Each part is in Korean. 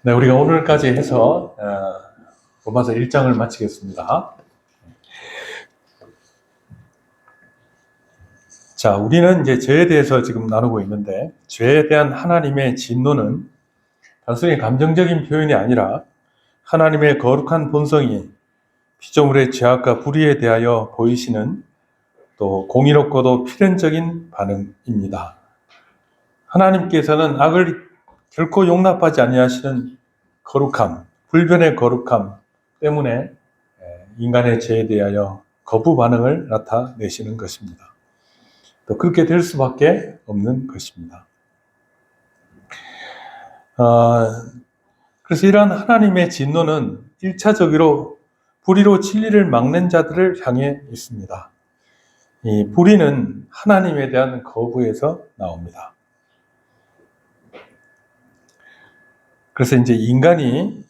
네, 우리가 오늘까지 해서 로마서 1장을 마치겠습니다. 자, 우리는 이제 죄에 대해서 지금 나누고 있는데, 죄에 대한 하나님의 진노는 단순히 감정적인 표현이 아니라 하나님의 거룩한 본성이 피조물의 죄악과 불의에 대하여 보이시는 또 공의롭고도 필연적인 반응입니다. 하나님께서는 악을 결코 용납하지 아니하시는 거룩함, 불변의 거룩함 때문에 인간의 죄에 대하여 거부 반응을 나타내시는 것입니다. 또 그렇게 될 수밖에 없는 것입니다. 그래서 이러한 하나님의 진노는 1차적으로 불의로 진리를 막는 자들을 향해 있습니다. 이 불의는 하나님에 대한 거부에서 나옵니다. 그래서 이제 인간이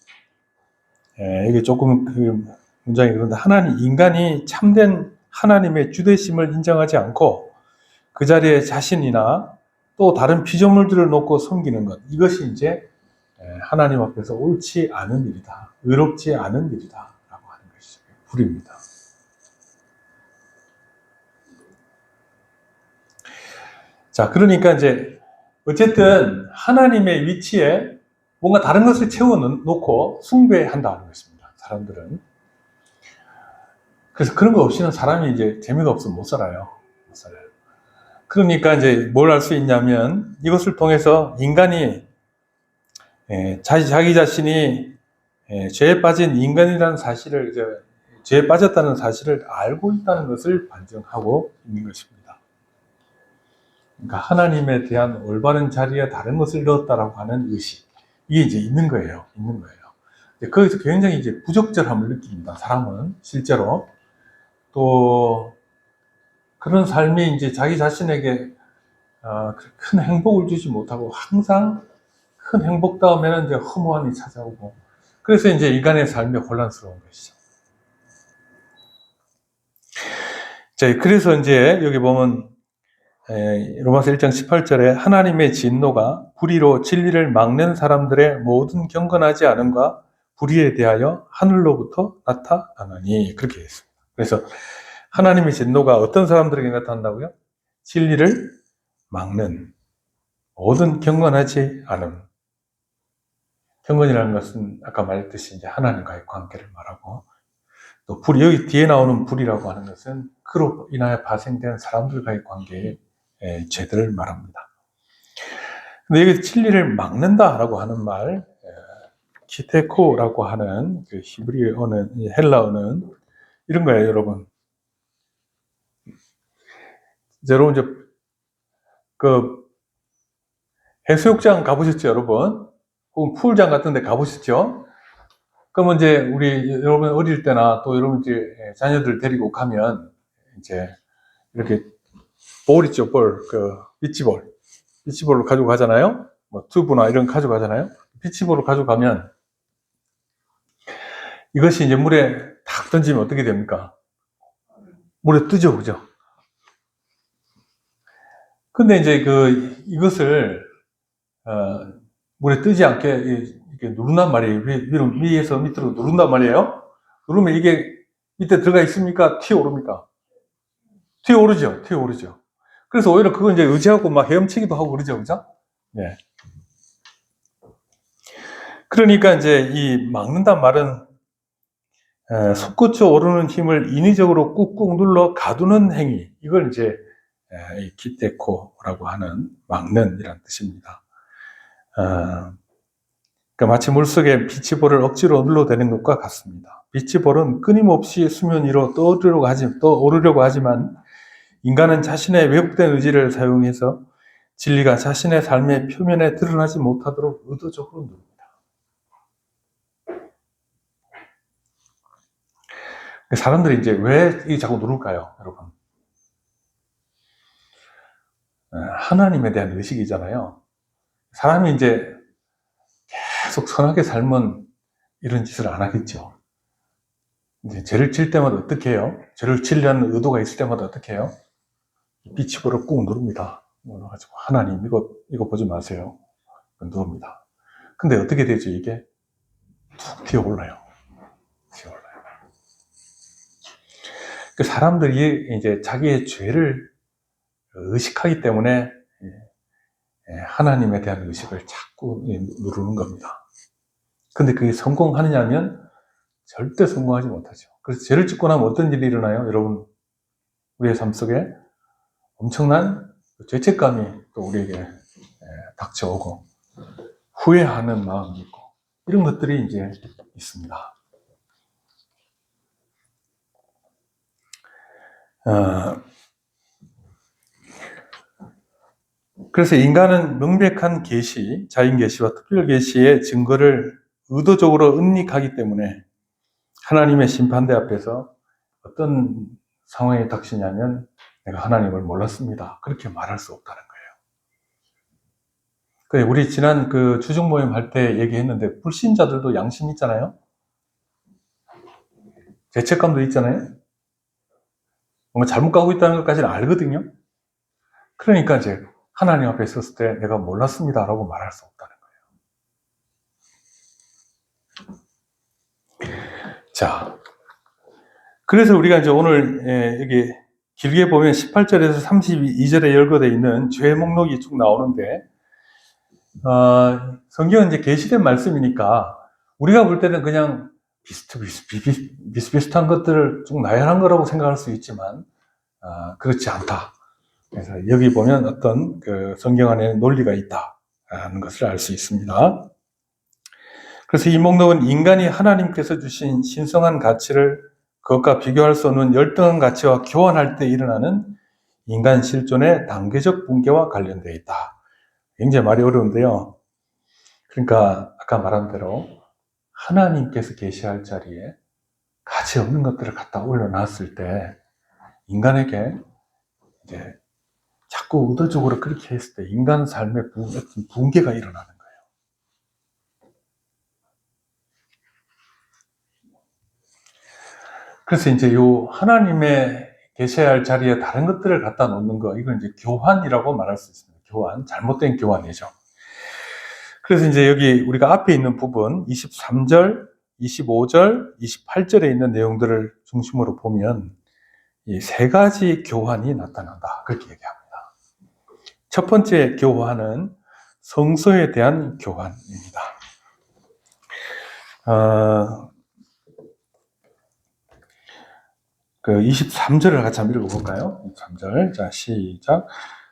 이게 조금 그 문장이 그런데 인간이 참된 하나님의 주되심을 인정하지 않고 그 자리에 자신이나 또 다른 피조물들을 놓고 섬기는 것, 이것이 이제 하나님 앞에서 옳지 않은 일이다, 의롭지 않은 일이다 라고 하는 것이죠. 불입니다. 자, 그러니까 이제 어쨌든 하나님의 위치에 뭔가 다른 것을 채워놓고 숭배한다는 것입니다. 사람들은. 그래서 그런 거 없이는 사람이 이제 재미가 없으면 못 살아요. 못 살아요. 그러니까 이제 뭘 알 수 있냐면 이것을 통해서 인간이 자기 자신이 죄에 빠진 인간이라는 사실을, 죄에 빠졌다는 사실을 알고 있다는 것을 반증하고 있는 것입니다. 그러니까 하나님에 대한 올바른 자리에 다른 것을 넣었다라고 하는 의식, 이게 이제 있는 거예요. 있는 거예요. 거기서 굉장히 이제 부적절함을 느낍니다. 사람은 실제로. 또 그런 삶이 이제 자기 자신에게 큰 행복을 주지 못하고 항상 큰 행복 다음에는 이제 허무함이 찾아오고, 그래서 이제 인간의 삶이 혼란스러운 것이죠. 자, 그래서 이제 여기 보면 로마서 1장 18절에 하나님의 진노가 불의로 진리를 막는 사람들의 모든 경건하지 않음과 불의에 대하여 하늘로부터 나타나니, 그렇게 했습니다. 그래서 하나님의 진노가 어떤 사람들에게 나타난다고요? 진리를 막는 모든 경건하지 않음. 경건이라는 것은 아까 말했듯이 이제 하나님과의 관계를 말하고, 또 불, 여기 뒤에 나오는 불이라고 하는 것은 그로 인하여 발생된 사람들과의 관계의 죄들을 말합니다. 근데 여기 진리를 막는다라고 하는 말, 키테코라고 하는 그 히브리어는, 헬라어는 이런 거예요, 여러분. 여러분, 그 해수욕장 가보셨죠, 여러분? 혹은 풀장 같은 데 가보셨죠? 그러면 이제 여러분 어릴 때나 또 여러분 이제 자녀들 데리고 가면 이제 이렇게 볼 있죠, 볼. 비치볼을 가지고 가잖아요? 뭐 튜브나 이런 거 가지고 가잖아요? 비치볼을 가지고 가면 이것이 이제 물에 탁 던지면 어떻게 됩니까? 물에 뜨죠, 그죠? 근데 이제 이것을, 물에 뜨지 않게 이렇게 누른단 말이에요. 위에서 밑으로 누른단 말이에요. 누르면 이게 밑에 들어가 있습니까? 튀어오릅니까? 튀어오르죠. 튀어오르죠. 그래서 오히려 그거 이제 의지하고 막 헤엄치기도 하고 그러죠. 그죠? 네. 그러니까 이제 이 막는단 말은 솟구쳐 오르는 힘을 인위적으로 꾹꾹 눌러 가두는 행위. 이걸 이제 이 기테코라고 하는 막는 이란 뜻입니다. 그러니까 마치 물속에 비치볼을 억지로 눌러대는 것과 같습니다. 비치볼은 끊임없이 수면 위로 떠오르려고 하지만 인간은 자신의 왜곡된 의지를 사용해서 진리가 자신의 삶의 표면에 드러나지 못하도록 의도적으로 누릅니다. 사람들이 이제 왜 자꾸 누를까요, 여러분? 하나님에 대한 의식이잖아요. 사람이 이제 계속 선하게 살면 이런 짓을 안 하겠죠. 이제 죄를 칠 때마다 어떻게 해요? 죄를 치려는 의도가 있을 때마다 어떻게 해요? 비치볼을 꾹 누릅니다. 눌러가지고 하나님 이거 보지 마세요. 누릅니다. 근데 어떻게 되죠, 이게? 툭 튀어올라요. 튀어올라요. 그 사람들이 이제 자기의 죄를 의식하기 때문에 하나님에 대한 의식을 자꾸 누르는 겁니다. 근데 그게 성공하느냐면 절대 성공하지 못하죠. 그래서 죄를 짓고 나면 어떤 일이 일어나요? 여러분, 우리의 삶 속에 엄청난 죄책감이 또 우리에게 닥쳐오고 후회하는 마음이 있고 이런 것들이 이제 있습니다. 그래서 인간은 명백한 계시, 자인 계시와 특별 계시의 증거를 의도적으로 은닉하기 때문에 하나님의 심판대 앞에서 어떤 상황이 닥치냐면 내가 하나님을 몰랐습니다. 그렇게 말할 수 없다는 거예요. 우리 지난 그 주중 모임 할 때 얘기했는데 불신자들도 양심 있잖아요. 죄책감도 있잖아요. 뭔가 잘못 가고 있다는 것까지는 알거든요. 그러니까 이제 하나님 앞에 있었을 때 내가 몰랐습니다라고 말할 수 없다는 거예요. 자, 그래서 우리가 이제 오늘 여기 길게 보면 18절에서 32절에 열거되어 있는 죄 목록이 쭉 나오는데 성경은 이제 계시된 말씀이니까 우리가 볼 때는 그냥 비슷비슷한 것들을 쭉 나열한 거라고 생각할 수 있지만 그렇지 않다. 그래서 여기 보면 어떤 그 성경 안에 논리가 있다는 것을 알 수 있습니다. 그래서 이 목록은 인간이 하나님께서 주신 신성한 가치를 그것과 비교할 수 없는 열등한 가치와 교환할 때 일어나는 인간 실존의 단계적 붕괴와 관련되어 있다. 굉장히 말이 어려운데요. 그러니까 아까 말한 대로 하나님께서 계시할 자리에 가치 없는 것들을 갖다 올려놨을 때 인간에게 이제 자꾸 의도적으로 그렇게 했을 때 인간 삶의 붕괴가 일어나는 거예요. 그래서 이제 요 하나님의 계셔야 할 자리에 다른 것들을 갖다 놓는 거, 이건 이제 교환이라고 말할 수 있습니다. 교환, 잘못된 교환이죠. 그래서 이제 여기 우리가 앞에 있는 부분 23절, 25절, 28절에 있는 내용들을 중심으로 보면 이 세 가지 교환이 나타난다. 그렇게 얘기합니다. 첫 번째 교환은 성소에 대한 교환입니다. 그 23절을 같이 한번 읽어볼까요? 23절. 자, 시작.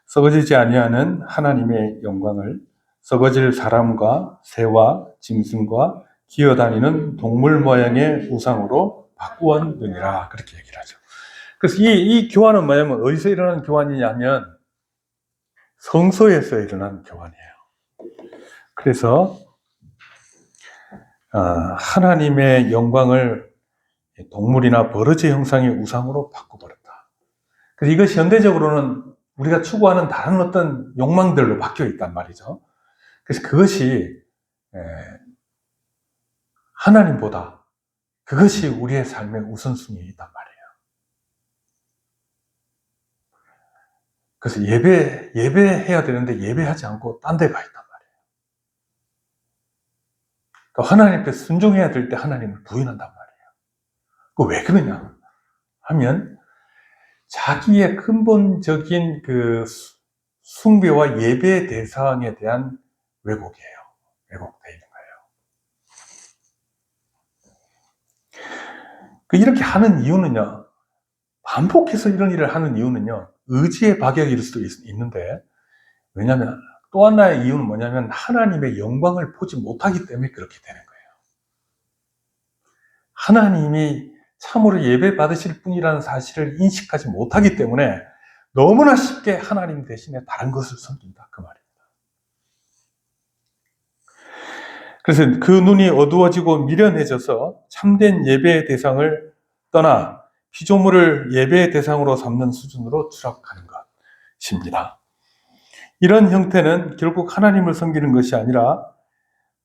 썩어지지 아니하는 하나님의 영광을 썩어질 사람과 새와 짐승과 기어다니는 동물 모양의 우상으로 바꾸었느니라. 그렇게 얘기를 하죠. 그래서 이 교환은 뭐냐면 어디서 일어나는 교환이냐면 성소에서 일어나는 교환이에요. 그래서 하나님의 영광을 동물이나 버러지 형상의 우상으로 바꿔버렸다. 그래서 이것이 현대적으로는 우리가 추구하는 다른 어떤 욕망들로 바뀌어 있단 말이죠. 그래서 그것이 하나님보다 그것이 우리의 삶의 우선순위에 있단 말이에요. 그래서 예배해야 되는데 예배하지 않고 딴 데 가 있단 말이에요. 그러니까 하나님께 순종해야 될 때 하나님을 부인한단 말이에요. 왜 그러냐 하면 자기의 근본적인 그 숭배와 예배 대상에 대한 왜곡이에요. 왜곡되어 있는 거예요. 이렇게 하는 이유는요, 반복해서 이런 일을 하는 이유는요, 의지의 박약일 수도 있는데, 왜냐하면 또 하나의 이유는 뭐냐면 하나님의 영광을 보지 못하기 때문에 그렇게 되는 거예요. 하나님이 참으로 예배 받으실 분이라는 사실을 인식하지 못하기 때문에 너무나 쉽게 하나님 대신에 다른 것을 섬긴다. 그 말입니다. 그래서 그 눈이 어두워지고 미련해져서 참된 예배의 대상을 떠나 피조물을 예배의 대상으로 삼는 수준으로 추락하는 것입니다. 이런 형태는 결국 하나님을 섬기는 것이 아니라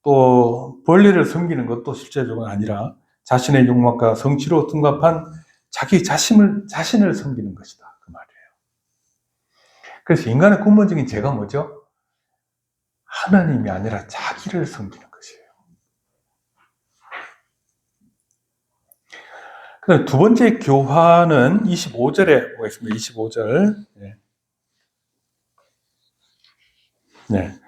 또 벌레를 섬기는 것도 실제적으로 아니라 자신의 욕망과 성취로 둔갑한 자기 자신을 섬기는 것이다. 그 말이에요. 그래서 인간의 근본적인 죄가 뭐죠? 하나님이 아니라 자기를 섬기는 것이에요. 그다음 두 번째 교환은 25절에 보겠습니다. 25절. 네.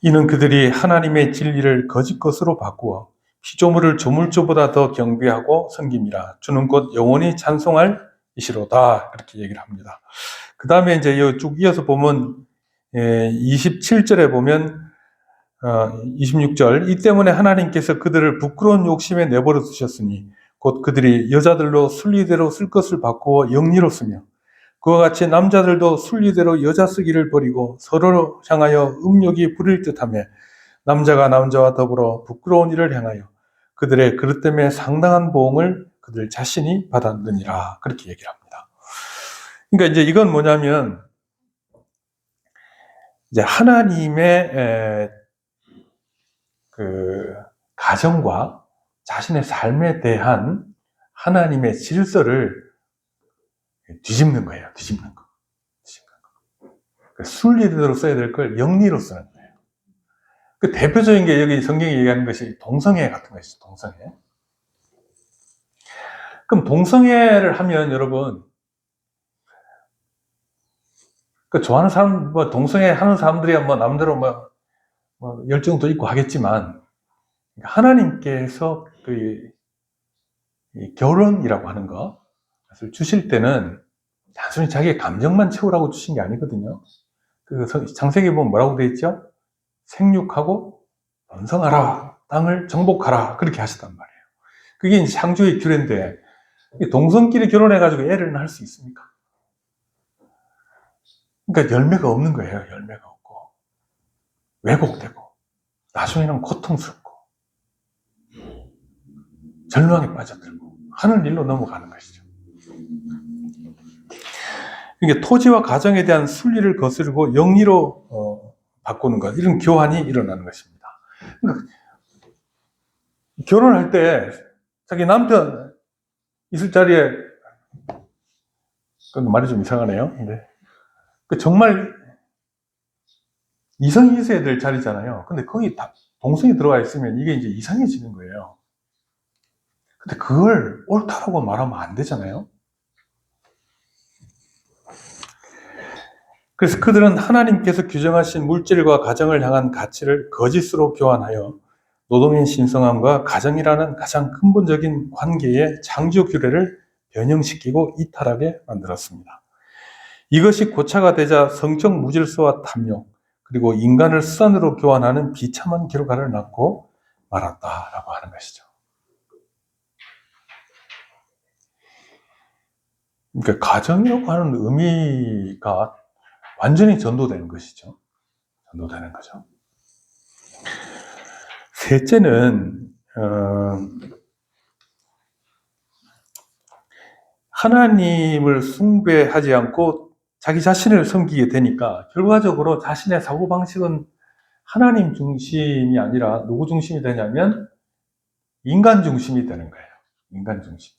이는 그들이 하나님의 진리를 거짓 것으로 바꾸어 피조물을 조물주보다 더 경배하고 섬김이라. 주는 곧 영원히 찬송할 이시로다. 이렇게 얘기를 합니다. 그 다음에 이제 쭉 이어서 보면 27절에 보면 26절 이 때문에 하나님께서 그들을 부끄러운 욕심에 내버려 두셨으니 곧 그들이 여자들로 순리대로 쓸 것을 바꾸어 영리로 쓰며 그와 같이 남자들도 순리대로 여자 쓰기를 버리고 서로 향하여 음욕이 부릴 듯하며 남자가 남자와 더불어 부끄러운 일을 행하여 그들의 그릇 때문에 상당한 보응을 그들 자신이 받았느니라. 그렇게 얘기를 합니다. 그러니까 이제 이건 뭐냐면 이제 하나님의 그 가정과 자신의 삶에 대한 하나님의 질서를 뒤집는 거예요. 뒤집는 거. 순리대로 써야 될 걸 영리로 쓰는 거예요. 그 대표적인 게 여기 성경이 얘기하는 것이 동성애 같은 것이죠. 동성애. 그럼 동성애를 하면 여러분 그 좋아하는 사람, 뭐 동성애 하는 사람들이야 뭐 남대로 뭐 열정도 있고 하겠지만 하나님께서 이 결혼이라고 하는 것을 주실 때는 단순히 자기의 감정만 채우라고 주신 게 아니거든요. 그 창세기 보면 뭐라고 되어 있죠? 생육하고 번성하라, 땅을 정복하라 그렇게 하셨단 말이에요. 그게 이제 창조의 규례인데 동성끼리 결혼해가지고 애를 낳을 수 있습니까? 그러니까 열매가 없는 거예요. 열매가 없고 왜곡되고 나중에는 고통스럽고 절망에 빠져들고 하는 일로 넘어가는 것이죠. 그러니까 토지와 가정에 대한 순리를 거스르고 영리로 바꾸는 것, 이런 교환이 일어나는 것입니다. 그러니까 결혼할 때 자기 남편 있을 자리에 말이 좀 이상하네요. 근데 정말 이성이 있어야 될 자리잖아요. 근데 거기 다 동성이 들어가 있으면 이게 이제 이상해지는 거예요. 근데 그걸 옳다라고 말하면 안 되잖아요. 그래서 그들은 하나님께서 규정하신 물질과 가정을 향한 가치를 거짓으로 교환하여 노동의 신성함과 가정이라는 가장 근본적인 관계의 창조 규례를 변형시키고 이탈하게 만들었습니다. 이것이 고차가 되자 성적 무질서와 탐욕, 그리고 인간을 수단으로 교환하는 비참한 결과를 낳고 말았다라고 하는 것이죠. 그러니까 가정이라고 하는 의미가 완전히 전도되는 것이죠. 전도되는 거죠. 셋째는 하나님을 숭배하지 않고 자기 자신을 섬기게 되니까 결과적으로 자신의 사고방식은 하나님 중심이 아니라 누구 중심이 되냐면 인간 중심이 되는 거예요. 인간 중심.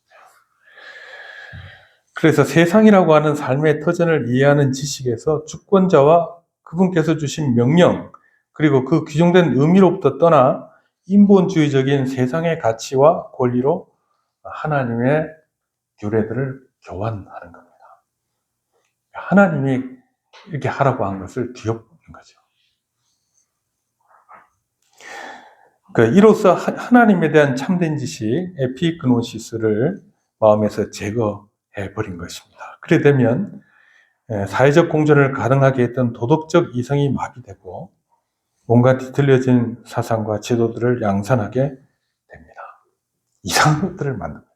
그래서 세상이라고 하는 삶의 터전을 이해하는 지식에서 주권자와 그분께서 주신 명령, 그리고 그 규정된 의미로부터 떠나 인본주의적인 세상의 가치와 권리로 하나님의 규례들을 교환하는 겁니다. 하나님이 이렇게 하라고 한 것을 뒤엎는 거죠. 이로써 하나님에 대한 참된 지식, 에피그노시스를 마음에서 제거해버린 것입니다. 그래 되면 사회적 공존을 가능하게 했던 도덕적 이성이 마비되고 뭔가 뒤틀려진 사상과 제도들을 양산하게 됩니다. 이상한 것들을 만듭니다.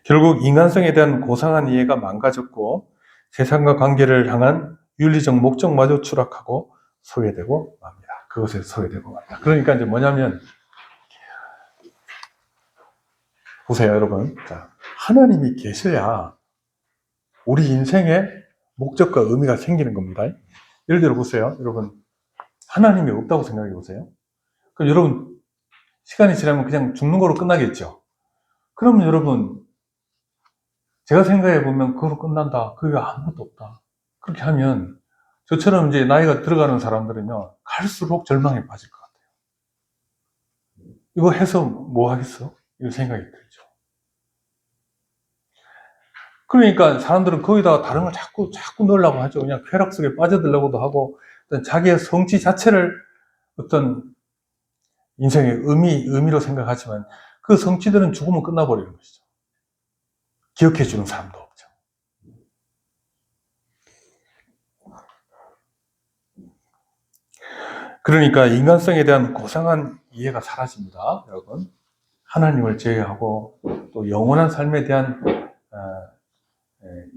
결국 인간성에 대한 고상한 이해가 망가졌고 세상과 관계를 향한 윤리적 목적마저 추락하고 소외되고 맙니다. 그것에 소외되고 맙니다. 그러니까 이제 뭐냐면 보세요, 여러분. 자, 하나님이 계셔야 우리 인생에 목적과 의미가 생기는 겁니다. 예를 들어 보세요, 여러분. 하나님이 없다고 생각해 보세요. 그럼 여러분 시간이 지나면 그냥 죽는 거로 끝나겠죠. 그러면 여러분 제가 생각해 보면 그거로 끝난다. 그 외에 아무것도 없다. 그렇게 하면 저처럼 이제 나이가 들어가는 사람들은요 갈수록 절망에 빠질 것 같아요. 이거 해서 뭐 하겠어? 이런 생각이 들죠. 그러니까 사람들은 거기다가 다른 걸 자꾸 넣으려고 하죠. 그냥 쾌락 속에 빠져들려고도 하고, 어떤 자기의 성취 자체를 어떤 인생의 의미로 생각하지만 그 성취들은 죽으면 끝나버리는 것이죠. 기억해주는 사람도 없죠. 그러니까 인간성에 대한 고상한 이해가 사라집니다, 여러분. 하나님을 제외하고 또 영원한 삶에 대한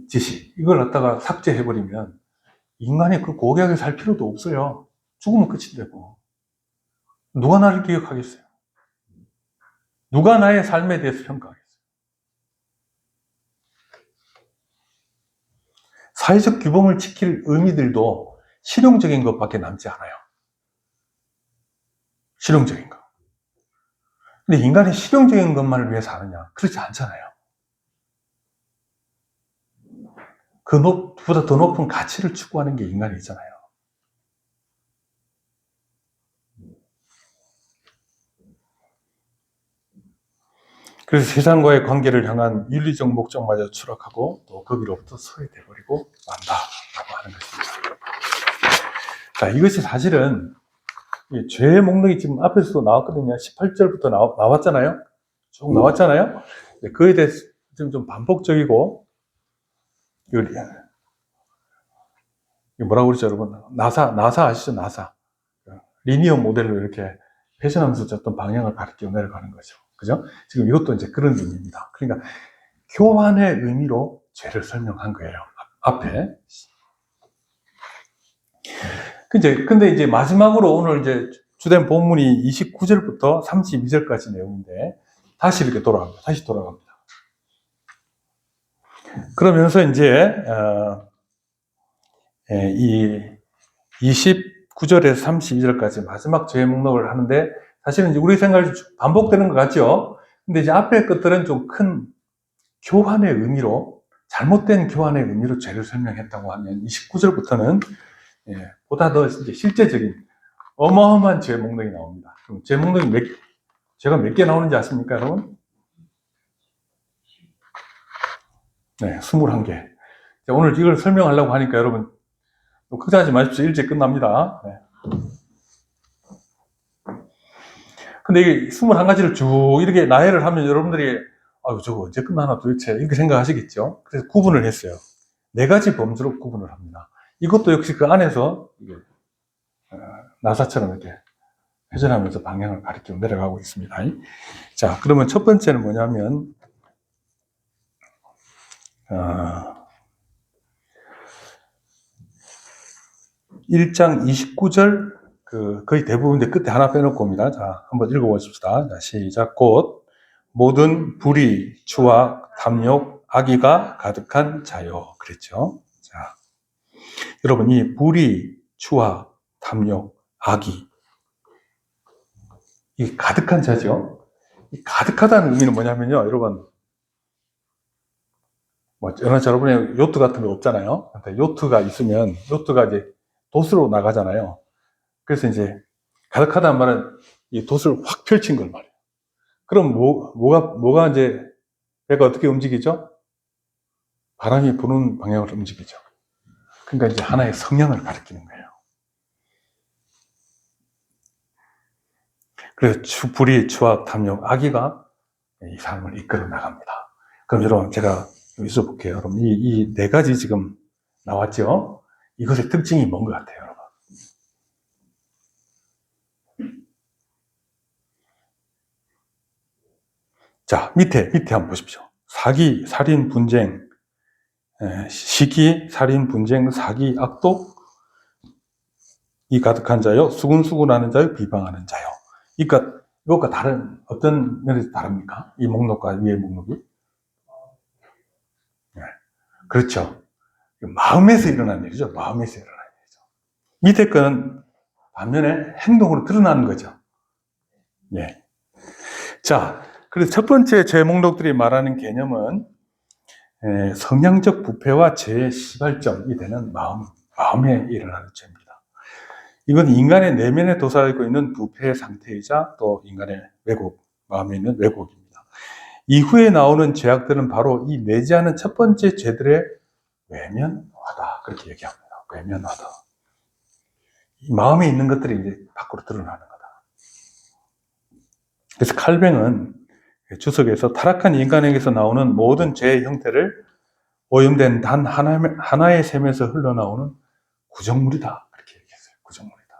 지식, 이걸 갖다가 삭제해버리면 인간이 그 고귀하게 살 필요도 없어요. 죽으면 끝인데고. 누가 나를 기억하겠어요? 누가 나의 삶에 대해서 평가하겠어요? 사회적 규범을 지킬 의미들도 실용적인 것밖에 남지 않아요. 실용적인 거. 근데 인간이 실용적인 것만을 위해 사느냐? 그렇지 않잖아요. 그보다 더 높은 가치를 추구하는 게 인간이잖아요. 그래서 세상과의 관계를 향한 윤리적 목적마저 추락하고 또 거기로부터 소외돼버리고 만다라고 하는 것입니다. 자, 이것이 사실은 죄의 목록이 지금 앞에서도 나왔거든요. 18절부터 나왔잖아요. 쭉 나왔잖아요. 그에 대해서 좀 반복적이고, 뭐라고 그러죠, 여러분? 나사 아시죠? 나사. 리니어 모델로 이렇게 회전하면서 어떤 방향을 가리켜 내려가는 거죠. 그죠? 지금 이것도 이제 그런 의미입니다. 그러니까 교환의 의미로 죄를 설명한 거예요. 앞에. 근데 이제 마지막으로 오늘 이제 주된 본문이 29절부터 32절까지 내용인데 다시 이렇게 돌아갑니다. 그러면서 이제 이 29절에서 32절까지 마지막 죄의 목록을 하는데 사실은 이제 우리 생각이 반복되는 것 같죠. 근데 이제 앞에 것들은 좀 큰 교환의 의미로, 잘못된 교환의 의미로 죄를 설명했다고 하면 29절부터는 보다 더 이제 실제적인 어마어마한 죄 목록이 나옵니다. 그럼 죄 목록이 죄가 몇 개 나오는지 아십니까, 여러분? 네, 21개. 오늘 이걸 설명하려고 하니까 여러분 걱정하지 마십시오. 일찍 끝납니다. 네. 근데 이게 21가지를 쭉 이렇게 나열을 하면 여러분들이 아유, 저거 언제 끝나나 도대체 이렇게 생각하시겠죠? 그래서 구분을 했어요. 4가지 범주로 구분을 합니다. 이것도 역시 그 안에서 나사처럼 이렇게 회전하면서 방향을 가리켜 내려가고 있습니다. 자, 그러면 첫 번째는 뭐냐면 1장 29절 거의 대부분인데 끝에 하나 빼놓고 옵니다. 자, 한번 읽어보십시다. 자, 시작. 곧 모든 불의, 추악, 탐욕, 악의가 가득한 자요. 그랬죠. 자, 여러분 이 불의, 추악, 탐욕, 악의 이 가득한 자죠. 이 가득하다는 의미는 뭐냐면요, 여러분. 여러분의 요트 같은 거 없잖아요. 요트가 있으면 요트가 이제 돛으로 나가잖아요. 그래서 이제 가득하다는 말은 이 돛을 확 펼친 걸 말이에요. 그럼 뭐가 이제 배가 어떻게 움직이죠? 바람이 부는 방향으로 움직이죠. 그러니까 이제 하나의 성향을 가리키는 거예요. 그래서 불의, 추악, 탐욕, 악의가 이 삶을 이끌어 나갑니다. 그럼 여러분 제가 여기서 볼게요. 여러분 이 4가지 지금 나왔죠? 이것의 특징이 뭔 것 같아요, 여러분? 자, 밑에 한번 보십시오. 사기, 살인, 분쟁, 시기, 살인, 분쟁, 사기, 악독, 이 가득한 자요, 수군수군하는 자요, 비방하는 자요. 그러니까 이것과 다른 어떤 면에서 다릅니까? 이 목록과 위의 목록이? 네. 그렇죠. 마음에서 일어나는 일이죠. 마음에서 일어나는 일이죠. 밑에 거는 반면에 행동으로 드러나는 거죠. 예. 자, 그래서 첫 번째 죄 목록들이 말하는 개념은 성향적 부패와 죄의 시발점이 되는 마음에 일어나는 죄입니다. 이건 인간의 내면에 도사리고 있는 부패의 상태이자 또 인간의 왜곡, 마음에 있는 왜곡입니다. 이후에 나오는 죄악들은 바로 이 내재하는 첫 번째 죄들의 외면화다. 그렇게 얘기합니다. 외면화다. 이 마음에 있는 것들이 이제 밖으로 드러나는 거다. 그래서 칼뱅은 주석에서 타락한 인간에게서 나오는 모든 죄의 형태를 오염된 단 하나의 셈에서 흘러나오는 구정물이다. 그렇게 얘기했어요. 구정물이다.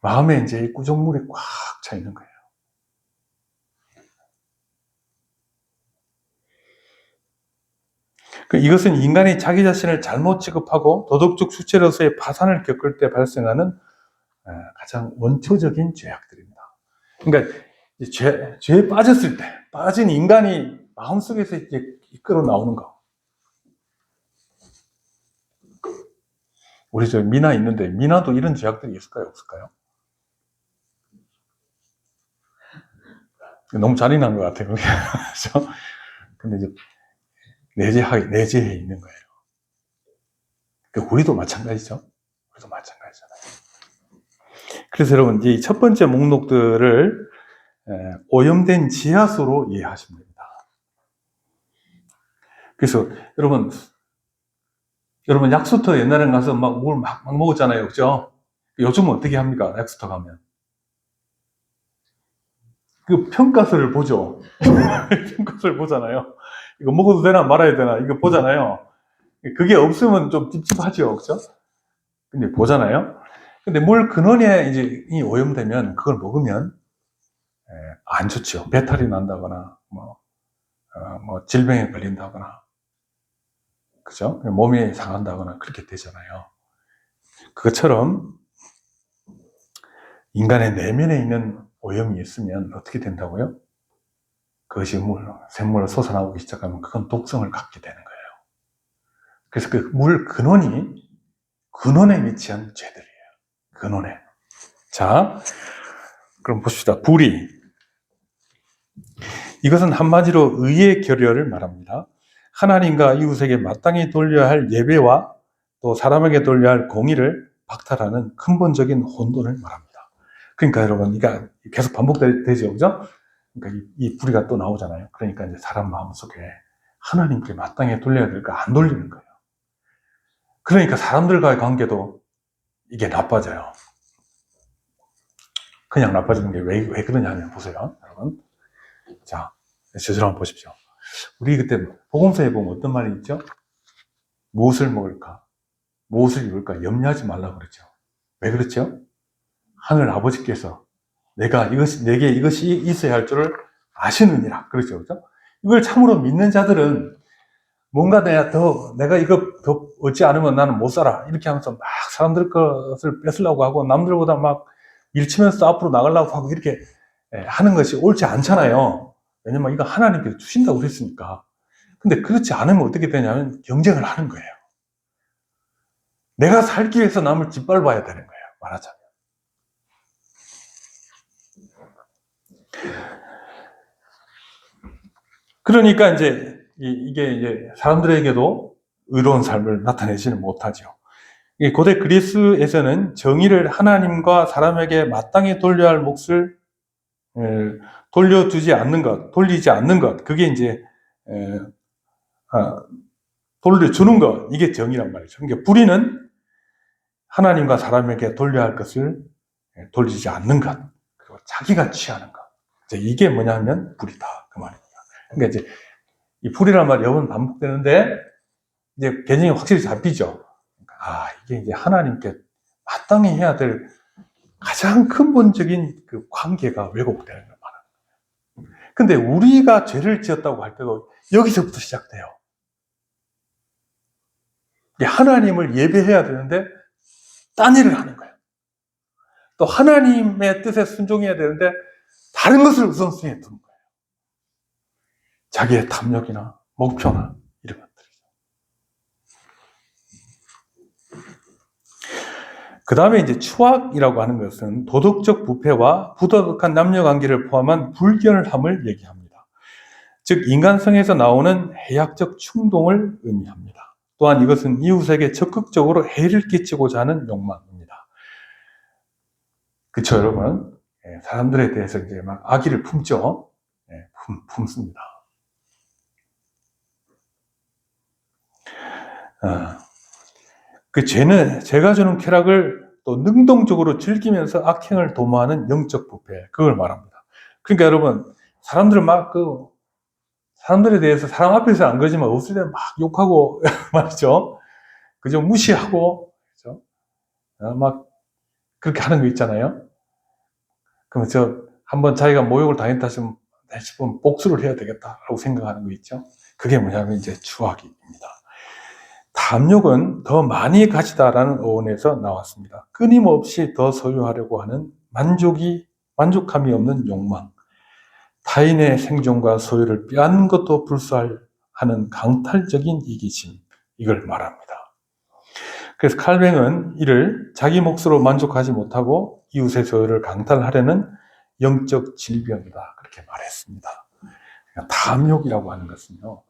마음에 이제 이 구정물이 꽉 차 있는 거예요. 이것은 인간이 자기 자신을 잘못 취급하고 도덕적 수치로서의 파산을 겪을 때 발생하는 가장 원초적인 죄악들입니다. 그러니까 죄에 빠졌을 때, 빠진 인간이 마음속에서 이제 이끌어 나오는 거. 우리 저 미나 있는데, 미나도 이런 죄악들이 있을까요? 없을까요? 너무 잔인한 것 같아요. 그렇죠? 근데 이제 내재해 있는 거예요. 우리도 마찬가지죠. 우리도 마찬가지잖아요. 그래서 여러분, 이 첫 번째 목록들을 오염된 지하수로 이해하시면 됩니다. 그래서 여러분 약수터 옛날에 가서 막 물 막 먹었잖아요. 그죠? 요즘은 어떻게 합니까? 약수터 가면. 그 평가서를 보죠. 평가서를 보잖아요. 이거 먹어도 되나 말아야 되나 이거 보잖아요. 그게 없으면 좀 찝찝하죠. 그죠? 근데 보잖아요. 근데 물 근원에 이제 이 오염되면 그걸 먹으면 안 좋죠. 배탈이 난다거나 뭐 질병에 걸린다거나 그죠? 몸이 상한다거나 그렇게 되잖아요. 그것처럼 인간의 내면에 있는 오염이 있으면 어떻게 된다고요? 그것이 샘물로 솟아나오기 시작하면 그건 독성을 갖게 되는 거예요. 그래서 그 물 근원에 위치한 죄들이에요. 근원에. 자, 그럼 봅시다. 불의. 이것은 한마디로 의의 결여를 말합니다. 하나님과 이웃에게 마땅히 돌려야 할 예배와 또 사람에게 돌려야 할 공의를 박탈하는 근본적인 혼돈을 말합니다. 그러니까 여러분, 이게 계속 반복되죠, 그죠? 그러니까 이 불의가 또 나오잖아요. 그러니까 이제 사람 마음속에 하나님께 마땅히 돌려야 될까 안 돌리는 거예요. 그러니까 사람들과의 관계도 이게 나빠져요. 그냥 나빠지는 게 왜 그러냐면 보세요, 여러분. 자, 저처럼 한번 보십시오. 우리 그때 복음서에 보면 어떤 말이 있죠? 무엇을 먹을까? 무엇을 입을까? 염려하지 말라고 그랬죠. 왜 그렇죠? 하늘 아버지께서 내게 이것이 있어야 할 줄을 아시느니라. 그렇죠. 그렇죠? 이걸 참으로 믿는 자들은 뭔가 내가 이거 더 얻지 않으면 나는 못 살아. 이렇게 하면서 막 사람들 것을 뺏으려고 하고 남들보다 막 밀치면서 앞으로 나가려고 하고 이렇게 하는 것이 옳지 않잖아요. 왜냐면 이거 하나님께서 주신다고 그랬으니까. 근데 그렇지 않으면 어떻게 되냐면 경쟁을 하는 거예요. 내가 살기 위해서 남을 짓밟아야 되는 거예요. 말하자면. 그러니까 이게 이제 사람들에게도 의로운 삶을 나타내지는 못하죠. 고대 그리스에서는 정의를 하나님과 사람에게 마땅히 돌려야 할 몫을 돌리지 않는 것, 그게 이제 돌려주는 것, 이게 정의란 말이죠. 그러니까 불의는 하나님과 사람에게 돌려야 할 것을 돌리지 않는 것, 그리고 자기가 취하는 것. 이게 뭐냐면 불이다, 그 말입니다. 그러니까 이제 이 불이란 말이 여러 번 반복되는데 이제 개념이 확실히 잡히죠. 이게 이제 하나님께 마땅히 해야 될 가장 근본적인 그 관계가 왜곡되는 걸 말하는 거예요. 근데 우리가 죄를 지었다고 할 때도 여기서부터 시작돼요. 하나님을 예배해야 되는데 딴 일을 하는 거예요. 또 하나님의 뜻에 순종해야 되는데 다른 것을 우선순위에 두는 거예요. 자기의 탐욕이나 목표나 이런 것들이죠. 그 다음에 이제 추악이라고 하는 것은 도덕적 부패와 부도덕한 남녀관계를 포함한 불결함을 얘기합니다. 즉 인간성에서 나오는 해악적 충동을 의미합니다. 또한 이것은 이웃에게 적극적으로 해를 끼치고자 하는 욕망입니다. 그렇죠, 여러분? 사람들에 대해서 이제 막 악의를 품죠. 품습니다. 그 죄는, 죄가 주는 쾌락을 또 능동적으로 즐기면서 악행을 도모하는 영적 부패, 그걸 말합니다. 그러니까 여러분, 사람들은 사람들에 대해서 사람 앞에서 안 그러지만 없을 때 막 욕하고 말이죠. 그죠? 무시하고, 그죠? 막 그렇게 하는 거 있잖아요. 그럼 한번 자기가 모욕을 당했다 싶으면 복수를 해야 되겠다라고 생각하는 거 있죠. 그게 뭐냐면 이제 추악입니다. 탐욕은 더 많이 가지다라는 어원에서 나왔습니다. 끊임없이 더 소유하려고 하는 만족함이 없는 욕망, 타인의 생존과 소유를 빼앗는 것도 불사하는 강탈적인 이기심, 이걸 말합니다. 그래서 칼뱅은 이를 자기 몫으로 만족하지 못하고 이웃의 소유를 강탈하려는 영적 질병이다, 그렇게 말했습니다. 탐욕이라고 하는 것은요,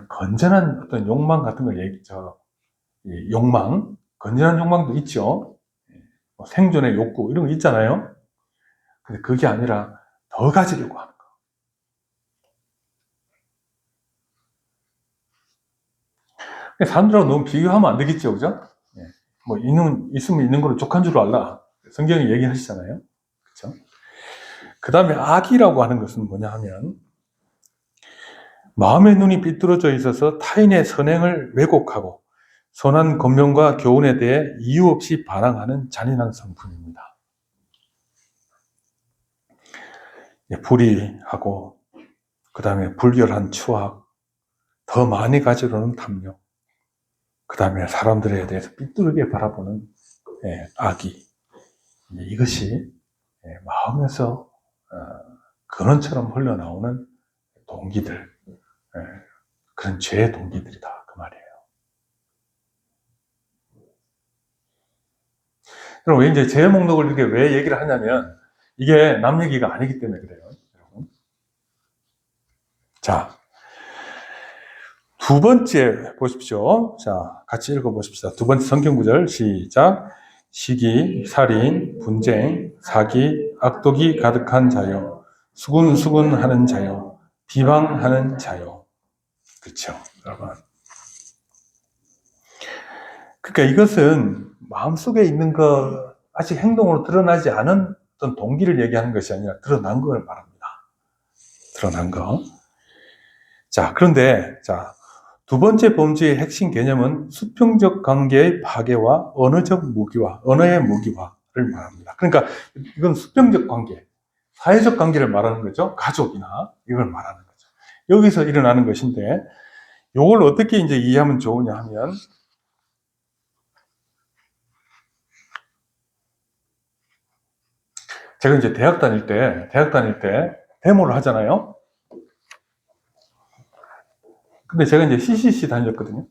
건전한 어떤 욕망 같은 걸 건전한 욕망도 있죠. 생존의 욕구, 이런 거 있잖아요. 근데 그게 아니라 더 가지려고 하는 거. 사람들하고 너무 비교하면 안 되겠죠, 그죠? 뭐, 있으면 있는 거로 족한 줄 알라. 성경이 얘기하시잖아요. 그죠? 그 다음에 악이라고 하는 것은 뭐냐 하면, 마음의 눈이 삐뚤어져 있어서 타인의 선행을 왜곡하고 선한 권면과 교훈에 대해 이유 없이 반항하는 잔인한 성품입니다. 불의하고, 그 다음에 불결한 추악, 더 많이 가지려는 탐욕, 그 다음에 사람들에 대해서 삐뚤게 바라보는 악의, 이것이 마음에서 근원처럼 흘러나오는 동기들, 그런 죄의 동기들이다, 그 말이에요. 그럼 왜 이제 죄의 목록을 이렇게 왜 얘기를 하냐면, 이게 남 얘기가 아니기 때문에 그래요, 여러분. 자, 두 번째 보십시오. 자, 같이 읽어보십시다. 두 번째 성경 구절 시작. 시기, 살인, 분쟁, 사기, 악독이 가득한 자요, 수군수군하는 자요, 비방하는 자요. 그렇죠, 여러분. 그러니까 이것은 마음속에 있는 거, 아직 행동으로 드러나지 않은 어떤 동기를 얘기하는 것이 아니라 드러난 걸 말합니다. 드러난 거. 자, 그런데 두 번째 범죄의 핵심 개념은 수평적 관계의 파괴와 언어의 무기화를 말합니다. 그러니까 이건 수평적 관계, 사회적 관계를 말하는 거죠. 가족이나 이걸 말하는 거죠. 여기서 일어나는 것인데, 이걸 어떻게 이제 이해하면 좋으냐 하면, 제가 이제 대학 다닐 때 데모를 하잖아요. 근데 제가 이제 CCC 다녔거든요.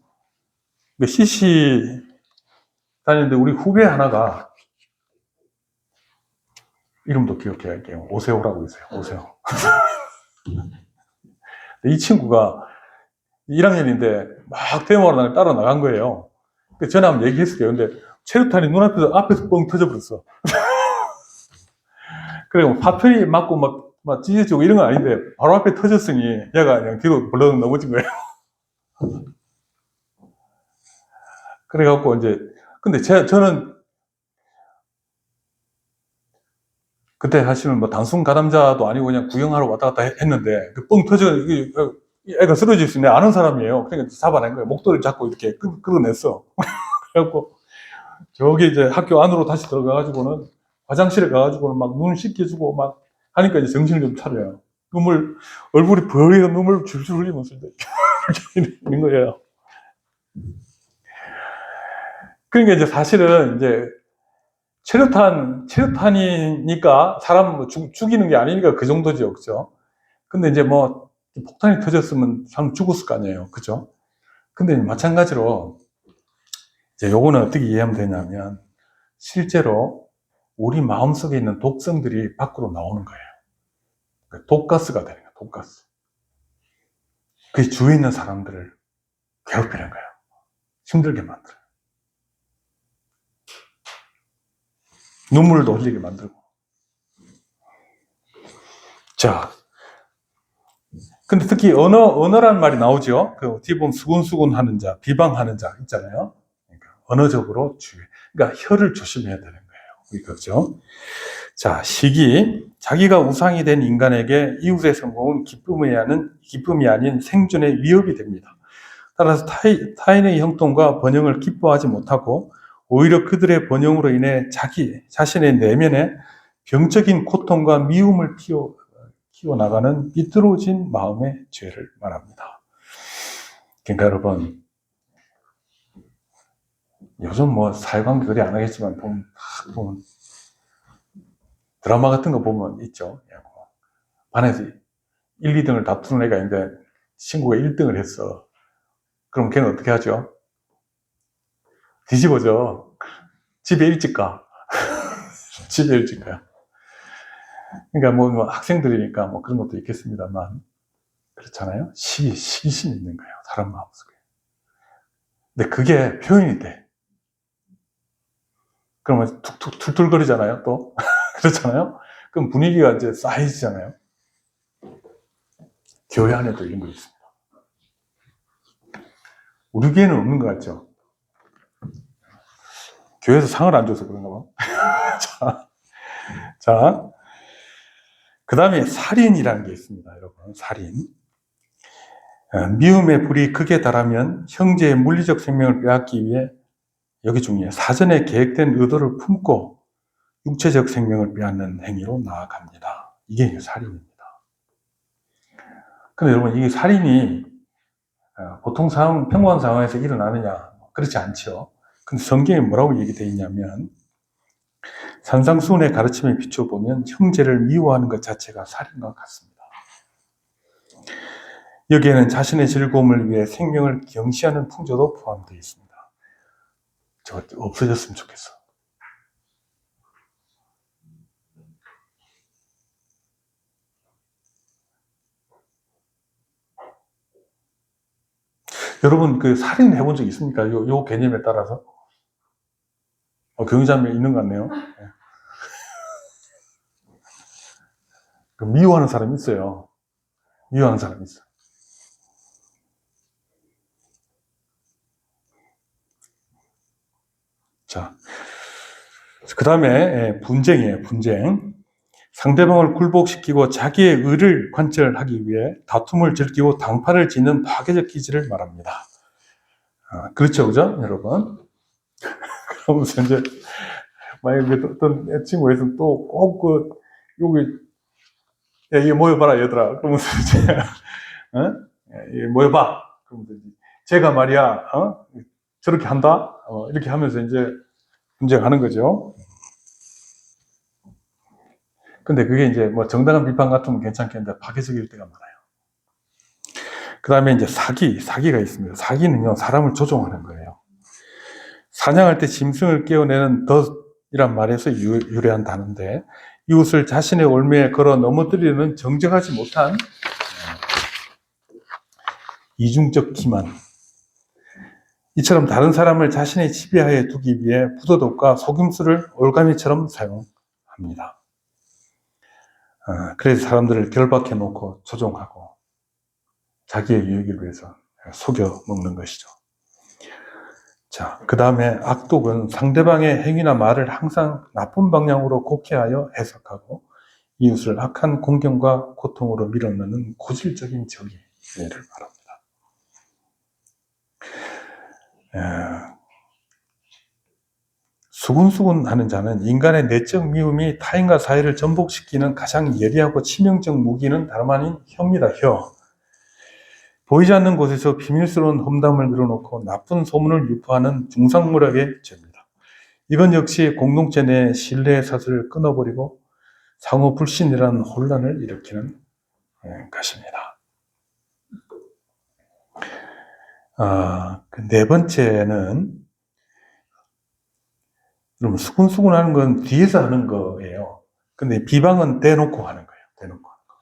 근데 CC 다녔는데 우리 후배 하나가, 이름도 기억해 할게요. 오세호라고 있어요. 오세호. 이 친구가 1학년인데 막 데모하러 날 따라 나간 거예요. 전에 한번 얘기했을게요. 근데 체류탄이 앞에서 뻥 터져버렸어. 그리고 파편이 맞고 막 찢어지고 이런 건 아닌데 바로 앞에 터졌으니 얘가 그냥 뒤로 벌렁 넘어진 거예요. 그래갖고 이제, 근데 저는 그때 사실은 뭐 단순 가담자도 아니고 그냥 구경하러 왔다 갔다 했는데, 그 뻥 터져, 애가 쓰러질 수 있는 아는 사람이에요. 그러니까 잡아낸 거예요. 목도리를 잡고 이렇게 끌어냈어. 그래갖고 저기 이제 학교 안으로 다시 들어가가지고는 화장실에 가가지고는 막 눈 씻겨주고 막 하니까 이제 정신을 좀 차려요. 얼굴이 버리고 눈물 줄줄 흘리면서 이렇게 있는 거예요. 그러니까 이제 사실은 이제 체류탄이니까 사람 뭐 죽이는 게 아니니까 그 정도죠, 그죠? 근데 이제 뭐 폭탄이 터졌으면 사람 죽었을 거 아니에요, 그죠? 근데 마찬가지로 이제 요거는 어떻게 이해하면 되냐면, 실제로 우리 마음속에 있는 독성들이 밖으로 나오는 거예요. 독가스가 되는 거예요, 독가스. 그 주위에 있는 사람들을 괴롭히는 거예요. 힘들게 만들어요. 눈물도 흘리게 만들고. 자, 근데 특히 언어란 말이 나오죠. 그 뒤에 보면 수군수군 하는 자, 비방하는 자 있잖아요. 그러니까 언어적으로 주의. 그러니까 혀를 조심해야 되는 거예요. 그렇죠? 자, 시기. 자기가 우상이 된 인간에게 이웃의 성공은 기쁨이 아닌 생존의 위협이 됩니다. 따라서 타인의 형통과 번영을 기뻐하지 못하고 오히려 그들의 번영으로 인해 자신의 내면에 병적인 고통과 미움을 키워나가는 삐뚤어진 마음의 죄를 말합니다. 그러니까 여러분, 요즘 뭐 사회관계 그리 안 하겠지만 보면 드라마 같은 거 보면 있죠. 반에서 1, 2등을 다투는 애가 있는데 친구가 1등을 했어. 그럼 걔는 어떻게 하죠? 뒤집어져. 집에 일찍 가. 집에 일찍 가요. 그러니까 뭐 학생들이니까 뭐 그런 것도 있겠습니다만, 그렇잖아요? 시기심이 있는 거예요. 사람 마음속에. 근데 그게 표현이 돼. 그러면 툭툭 툴툴거리잖아요, 또. 그렇잖아요? 그럼 분위기가 이제 쌓이잖아요. 교회 안에도 이런 거 있습니다. 우리 교회는 없는 것 같죠? 교회에서 상을 안 줘서 그런가 봐. 자, 그 다음에 살인이라는 게 있습니다, 여러분. 살인. 미움의 불이 극에 달하면 형제의 물리적 생명을 빼앗기 위해, 여기 중요해요. 사전에 계획된 의도를 품고 육체적 생명을 빼앗는 행위로 나아갑니다. 이게 살인입니다. 근데 여러분, 이게 살인이 보통 평범한 상황에서 일어나느냐? 그렇지 않죠. 근데 성경에 뭐라고 얘기되어 있냐면, 산상수훈의 가르침에 비춰보면 형제를 미워하는 것 자체가 살인과 같습니다. 여기에는 자신의 즐거움을 위해 생명을 경시하는 풍조도 포함되어 있습니다. 저거 없어졌으면 좋겠어. 여러분, 그 살인 해본 적 있습니까? 요 개념에 따라서? 경험자면 있는 것 같네요. 네. 그 미워하는 사람이 있어요. 미워하는 사람이 있어요. 자, 그 다음에 분쟁이에요, 분쟁. 상대방을 굴복시키고 자기의 의를 관철하기 위해 다툼을 즐기고 당파를 짓는 파괴적 기질을 말합니다. 그렇죠, 그죠, 여러분? 그러면서 이제, 만약에 어떤 친구가 있으면 또 꼭 여기, 야, 이게 모여봐라, 얘들아. 그러면서 이제, 모여봐. 그러면서 이제, 제가 말이야, 저렇게 한다? 이렇게 하면서 이제 분쟁하는 거죠. 근데 그게 이제 뭐 정당한 비판 같으면 괜찮겠는데 파괴적일 때가 많아요. 그 다음에 이제 사기가 있습니다. 사기는요, 사람을 조종하는 거예요. 사냥할 때 짐승을 깨어내는 덫이란 말에서 유래한 단어인데, 이웃을 자신의 올매에 걸어 넘어뜨리는 정정하지 못한 이중적 기만. 이처럼 다른 사람을 자신의 지배하에 두기 위해 부도덕과 속임수를 올가미처럼 사용합니다. 그래서 사람들을 결박해 놓고 조종하고 자기의 유익을 위해서 속여 먹는 것이죠. 자, 그 다음에 악독은 상대방의 행위나 말을 항상 나쁜 방향으로 곡해하여 해석하고 이웃을 악한 공경과 고통으로 밀어넣는 고질적인 적이를 말합니다. 수군수군 하는 자는 인간의 내적 미움이 타인과 사회를 전복시키는 가장 예리하고 치명적 무기는 다름 아닌 혀입니다. 혀. 보이지 않는 곳에서 비밀스러운 험담을 늘어놓고 나쁜 소문을 유포하는 중상모략의 죄입니다. 이건 역시 공동체 내 신뢰의 사슬을 끊어버리고 상호 불신이라는 혼란을 일으키는 것입니다. 그 네 번째는, 여러분, 수군수군 하는 건 뒤에서 하는 거예요. 근데 비방은 대놓고 하는 거예요. 대놓고 하는 거.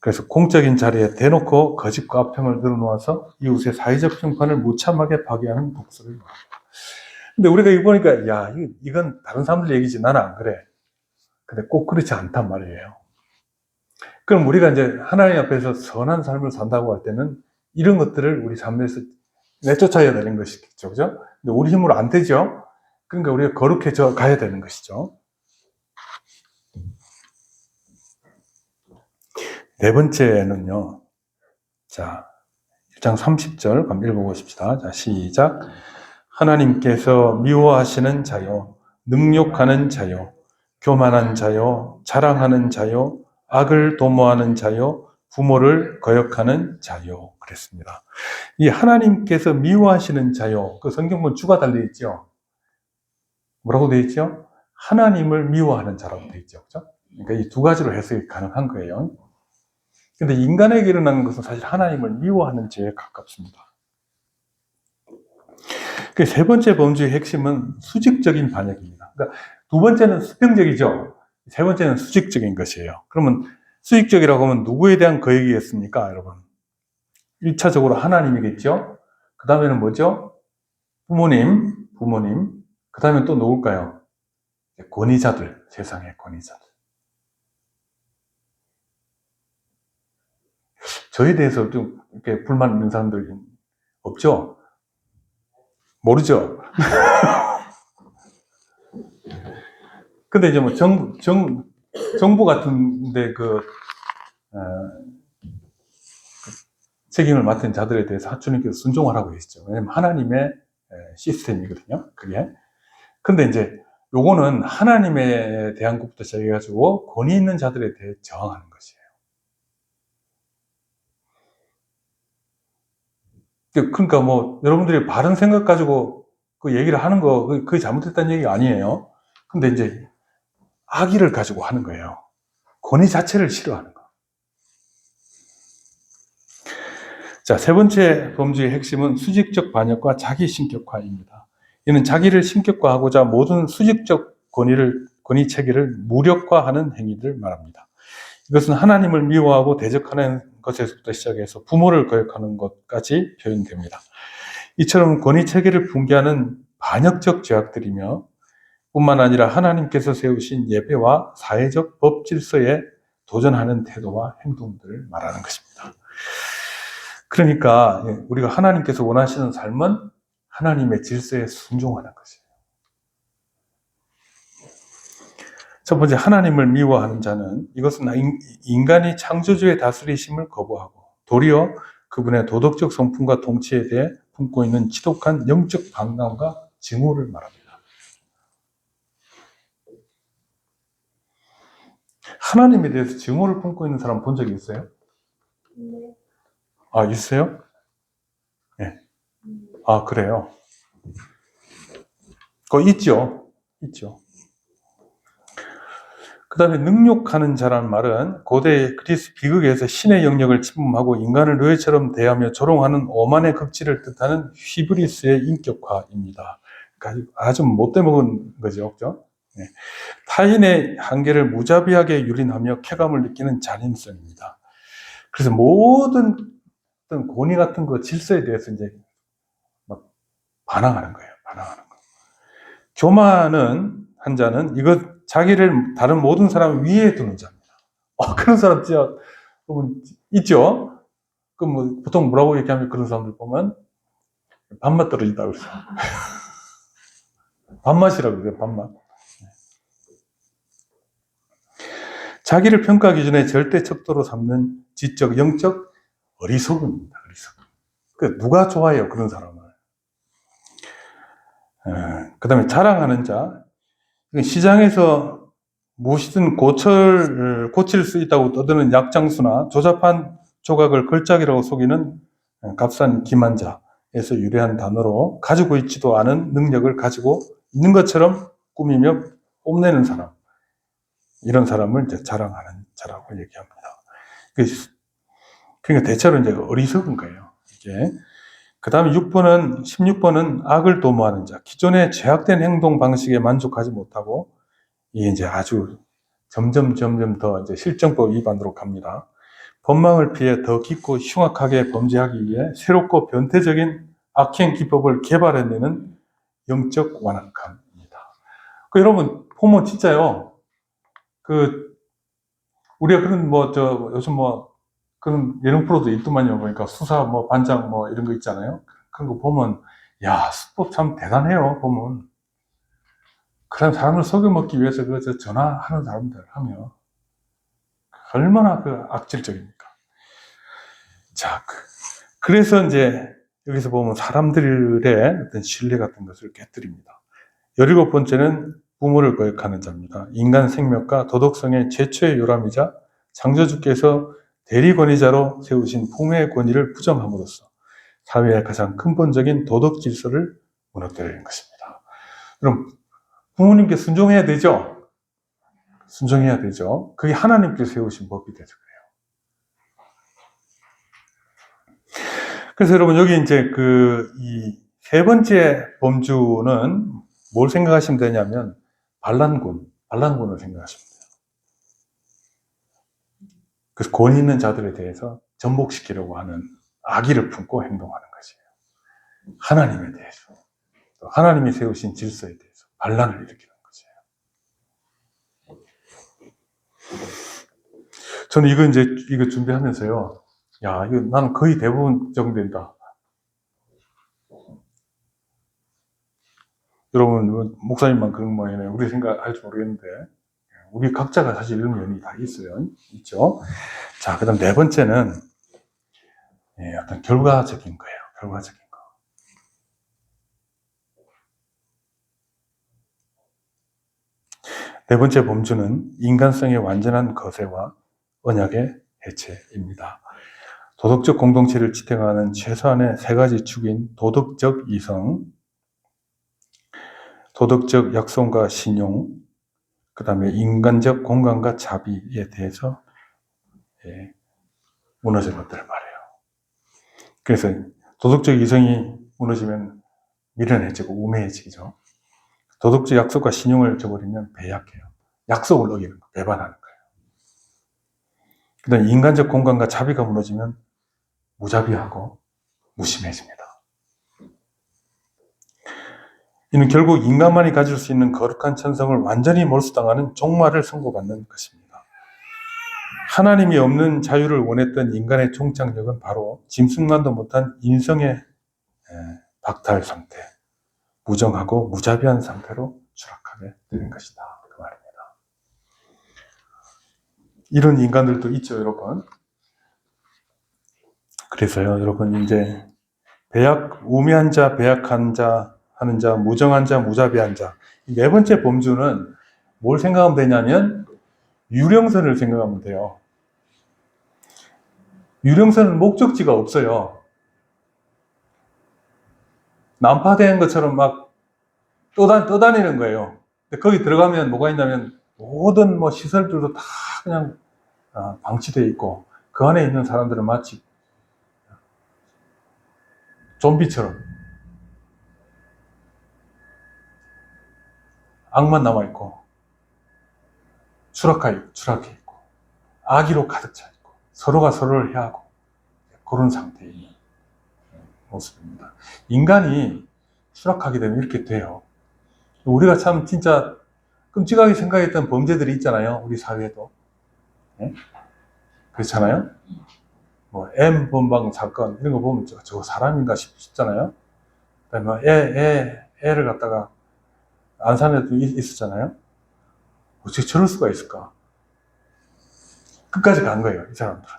그래서 공적인 자리에 대놓고 거짓과 악평을 늘어놓아서 이웃의 사회적 평판을 무참하게 파괴하는 복수를 말합니다. 근데 우리가 이거 보니까, 야, 이건 다른 사람들 얘기지, 나는 안 그래. 근데 꼭 그렇지 않단 말이에요. 그럼 우리가 이제 하나님 앞에서 선한 삶을 산다고 할 때는 이런 것들을 우리 삶에서 내쫓아야 되는 것이겠죠. 그죠? 근데 우리 힘으로 안 되죠? 그러니까 우리가 거룩해져 가야 되는 것이죠. 네 번째는요. 자, 1장 30절 한번 읽어보십시다. 자, 시작. 하나님께서 미워하시는 자요, 능욕하는 자요, 교만한 자요, 자랑하는 자요, 악을 도모하는 자요, 부모를 거역하는 자요. 그랬습니다. 이 하나님께서 미워하시는 자요, 그 성경문 주가 달려있죠? 뭐라고 되어 있죠? 하나님을 미워하는 자라고 되어 있죠. 그죠? 그러니까 이 두 가지로 해석이 가능한 거예요. 근데 인간에게 일어나는 것은 사실 하나님을 미워하는 죄에 가깝습니다. 그 세 번째 범죄의 핵심은 수직적인 반역입니다. 그러니까 두 번째는 수평적이죠. 세 번째는 수직적인 것이에요. 그러면 수직적이라고 하면 누구에 대한 거역이겠습니까, 여러분? 1차적으로 하나님이겠죠? 그 다음에는 뭐죠? 부모님. 그 다음에 또 누굴까요? 권위자들, 세상의 권위자들. 저에 대해서 좀 이렇게 불만 있는 사람들 없죠? 모르죠? 근데 이제 뭐 정부 같은데 책임을 맡은 자들에 대해서 주님께서 순종하라고 했죠. 왜냐면 하나님의 시스템이거든요, 그게. 근데 이제 요거는 하나님에 대한 것부터 시작해가지고 권위 있는 자들에 대해 저항하는 것이에요. 그러니까 뭐 여러분들이 바른 생각 가지고 그 얘기를 하는 거 그게 잘못됐다는 얘기가 아니에요. 근데 이제 악의를 가지고 하는 거예요. 권위 자체를 싫어하는 거. 자, 세 번째 범죄의 핵심은 수직적 반역과 자기 신격화입니다. 이는 자기를 신격화하고자 모든 수직적 권위 체계를 무력화하는 행위를 말합니다. 이것은 하나님을 미워하고 대적하는 것에서부터 시작해서 부모를 거역하는 것까지 표현됩니다. 이처럼 권위 체계를 붕괴하는 반역적 죄악들이며 뿐만 아니라 하나님께서 세우신 예배와 사회적 법 질서에 도전하는 태도와 행동들을 말하는 것입니다. 그러니까 우리가 하나님께서 원하시는 삶은 하나님의 질서에 순종하는 것이에요. 첫 번째, 하나님을 미워하는 자는 이것은 인간이 창조주의 다스리심을 거부하고 도리어 그분의 도덕적 성품과 통치에 대해 품고 있는 지독한 영적 반감과 증오를 말합니다. 하나님에 대해서 증오를 품고 있는 사람 본 적이 있어요? 네. 아, 있어요? 네. 아, 그래요? 있죠. 그 다음에 능욕하는 자라는 말은 고대 그리스 비극에서 신의 영역을 침범하고 인간을 노예처럼 대하며 조롱하는 오만의 극치를 뜻하는 히브리스의 인격화입니다. 그러니까 아주 못돼 먹은 거죠. 그죠? 네. 타인의 한계를 무자비하게 유린하며 쾌감을 느끼는 잔인성입니다. 그래서 모든 어떤 권위 같은 거 질서에 대해서 이제 막 반항하는 거예요. 교만은 한 자는 자기를 다른 모든 사람 위에 두는 자입니다. 그런 사람 진짜 여러분 있죠? 뭐 보통 뭐라고 얘기하면 그런 사람들 보면 밥맛 떨어진다고 그러죠. 밥맛이라고 그래요. 밥맛. 자기를 평가 기준에 절대 척도로 삼는 지적, 영적 어리석음입니다. 누가 좋아해요, 그런 사람을. 그 다음에 자랑하는 자. 시장에서 무엇이든 고칠 수 있다고 떠드는 약장수나 조잡한 조각을 걸작이라고 속이는 값싼 기만자에서 유래한 단어로 가지고 있지도 않은 능력을 가지고 있는 것처럼 꾸미며 뽐내는 사람. 이런 사람을 이제 자랑하는 자라고 얘기합니다. 그러니까 대체로 이제 어리석은 거예요. 이게. 그 다음에 16번은 악을 도모하는 자. 기존의 죄악된 행동 방식에 만족하지 못하고, 이게 이제 아주 점점 더 이제 실정법 위반으로 갑니다. 법망을 피해 더 깊고 흉악하게 범죄하기 위해 새롭고 변태적인 악행 기법을 개발해내는 영적 완악함입니다. 여러분, 보면 진짜요. 우리가 그런 요즘 그런 예능 프로도 있더만요. 보니까 수사 반장 이런 거 있잖아요. 그런 거 보면, 야, 수법 참 대단해요, 보면. 그런 사람을 속여먹기 위해서 전화하는 사람들 하면, 얼마나 악질적입니까? 자, 그래서 이제 여기서 보면 사람들의 어떤 신뢰 같은 것을 깨뜨립니다. 17번째는 부모를 거역하는 자입니다. 인간 생명과 도덕성의 최초의 요람이자 창조주께서 대리권위자로 세우신 부모의 권위를 부정함으로써 사회의 가장 근본적인 도덕 질서를 무너뜨리는 것입니다. 그럼 부모님께 순종해야 되죠? 순종해야 되죠. 그게 하나님께 세우신 법이 돼서 그래요. 그래서 여러분, 여기 이제 이 세 번째 범주는 뭘 생각하시면 되냐면, 반란군을 생각하시면 돼요. 그래서 권위 있는 자들에 대해서 전복시키려고 하는 악의를 품고 행동하는 것이에요. 하나님에 대해서, 또 하나님이 세우신 질서에 대해서 반란을 일으키는 것이에요. 저는 이거 준비하면서요, 야, 이거 나는 거의 대부분 적용된다. 여러분, 목사님만 그런 모양이네. 우리 생각할지 모르겠는데, 우리 각자가 사실 이런 면이 다 있죠. 자, 그 다음 네 번째는, 어떤 결과적인 거예요. 결과적인 거. 네 번째 범주는 인간성의 완전한 거세와 언약의 해체입니다. 도덕적 공동체를 지탱하는 최소한의 세 가지 축인 도덕적 이성, 도덕적 약속과 신용, 그 다음에 인간적 공감과 자비에 대해서 무너진 것들을 말해요. 그래서 도덕적 이성이 무너지면 미련해지고 우매해지죠. 도덕적 약속과 신용을 저버리면 배약해요. 약속을 어기는 거, 배반하는 거예요. 그 다음에 인간적 공감과 자비가 무너지면 무자비하고 무심해집니다. 이는 결국 인간만이 가질 수 있는 거룩한 천성을 완전히 몰수당하는 종말을 선고받는 것입니다. 하나님이 없는 자유를 원했던 인간의 종착역은 바로 짐승만도 못한 인성의 박탈 상태, 무정하고 무자비한 상태로 추락하게 되는 것이다. 그 말입니다. 이런 인간들도 있죠, 여러분. 그래서요, 여러분, 이제 우매한 자, 배약한 자, 하는 자, 무정한 자, 무자비한 자. 네 번째 범주는 뭘 생각하면 되냐면 유령선을 생각하면 돼요. 유령선은 목적지가 없어요. 난파된 것처럼 막 떠다니는 거예요. 근데 거기 들어가면 뭐가 있냐면 모든 시설들도 다 그냥 방치되어 있고 그 안에 있는 사람들은 마치 좀비처럼 악만 남아있고 추락해 있고 악의로 가득 차 있고 서로가 서로를 해하고 그런 상태에 있는 모습입니다. 인간이 추락하게 되면 이렇게 돼요. 우리가 참 진짜 끔찍하게 생각했던 범죄들이 있잖아요. 우리 사회에도. 네? 그렇잖아요? M번방 사건 이런 거 보면 저거 사람인가 싶잖아요. 그다음에 애를 갖다가 안 산 애도 있었잖아요. 어떻게 저럴 수가 있을까? 끝까지 간 거예요, 이 사람들은.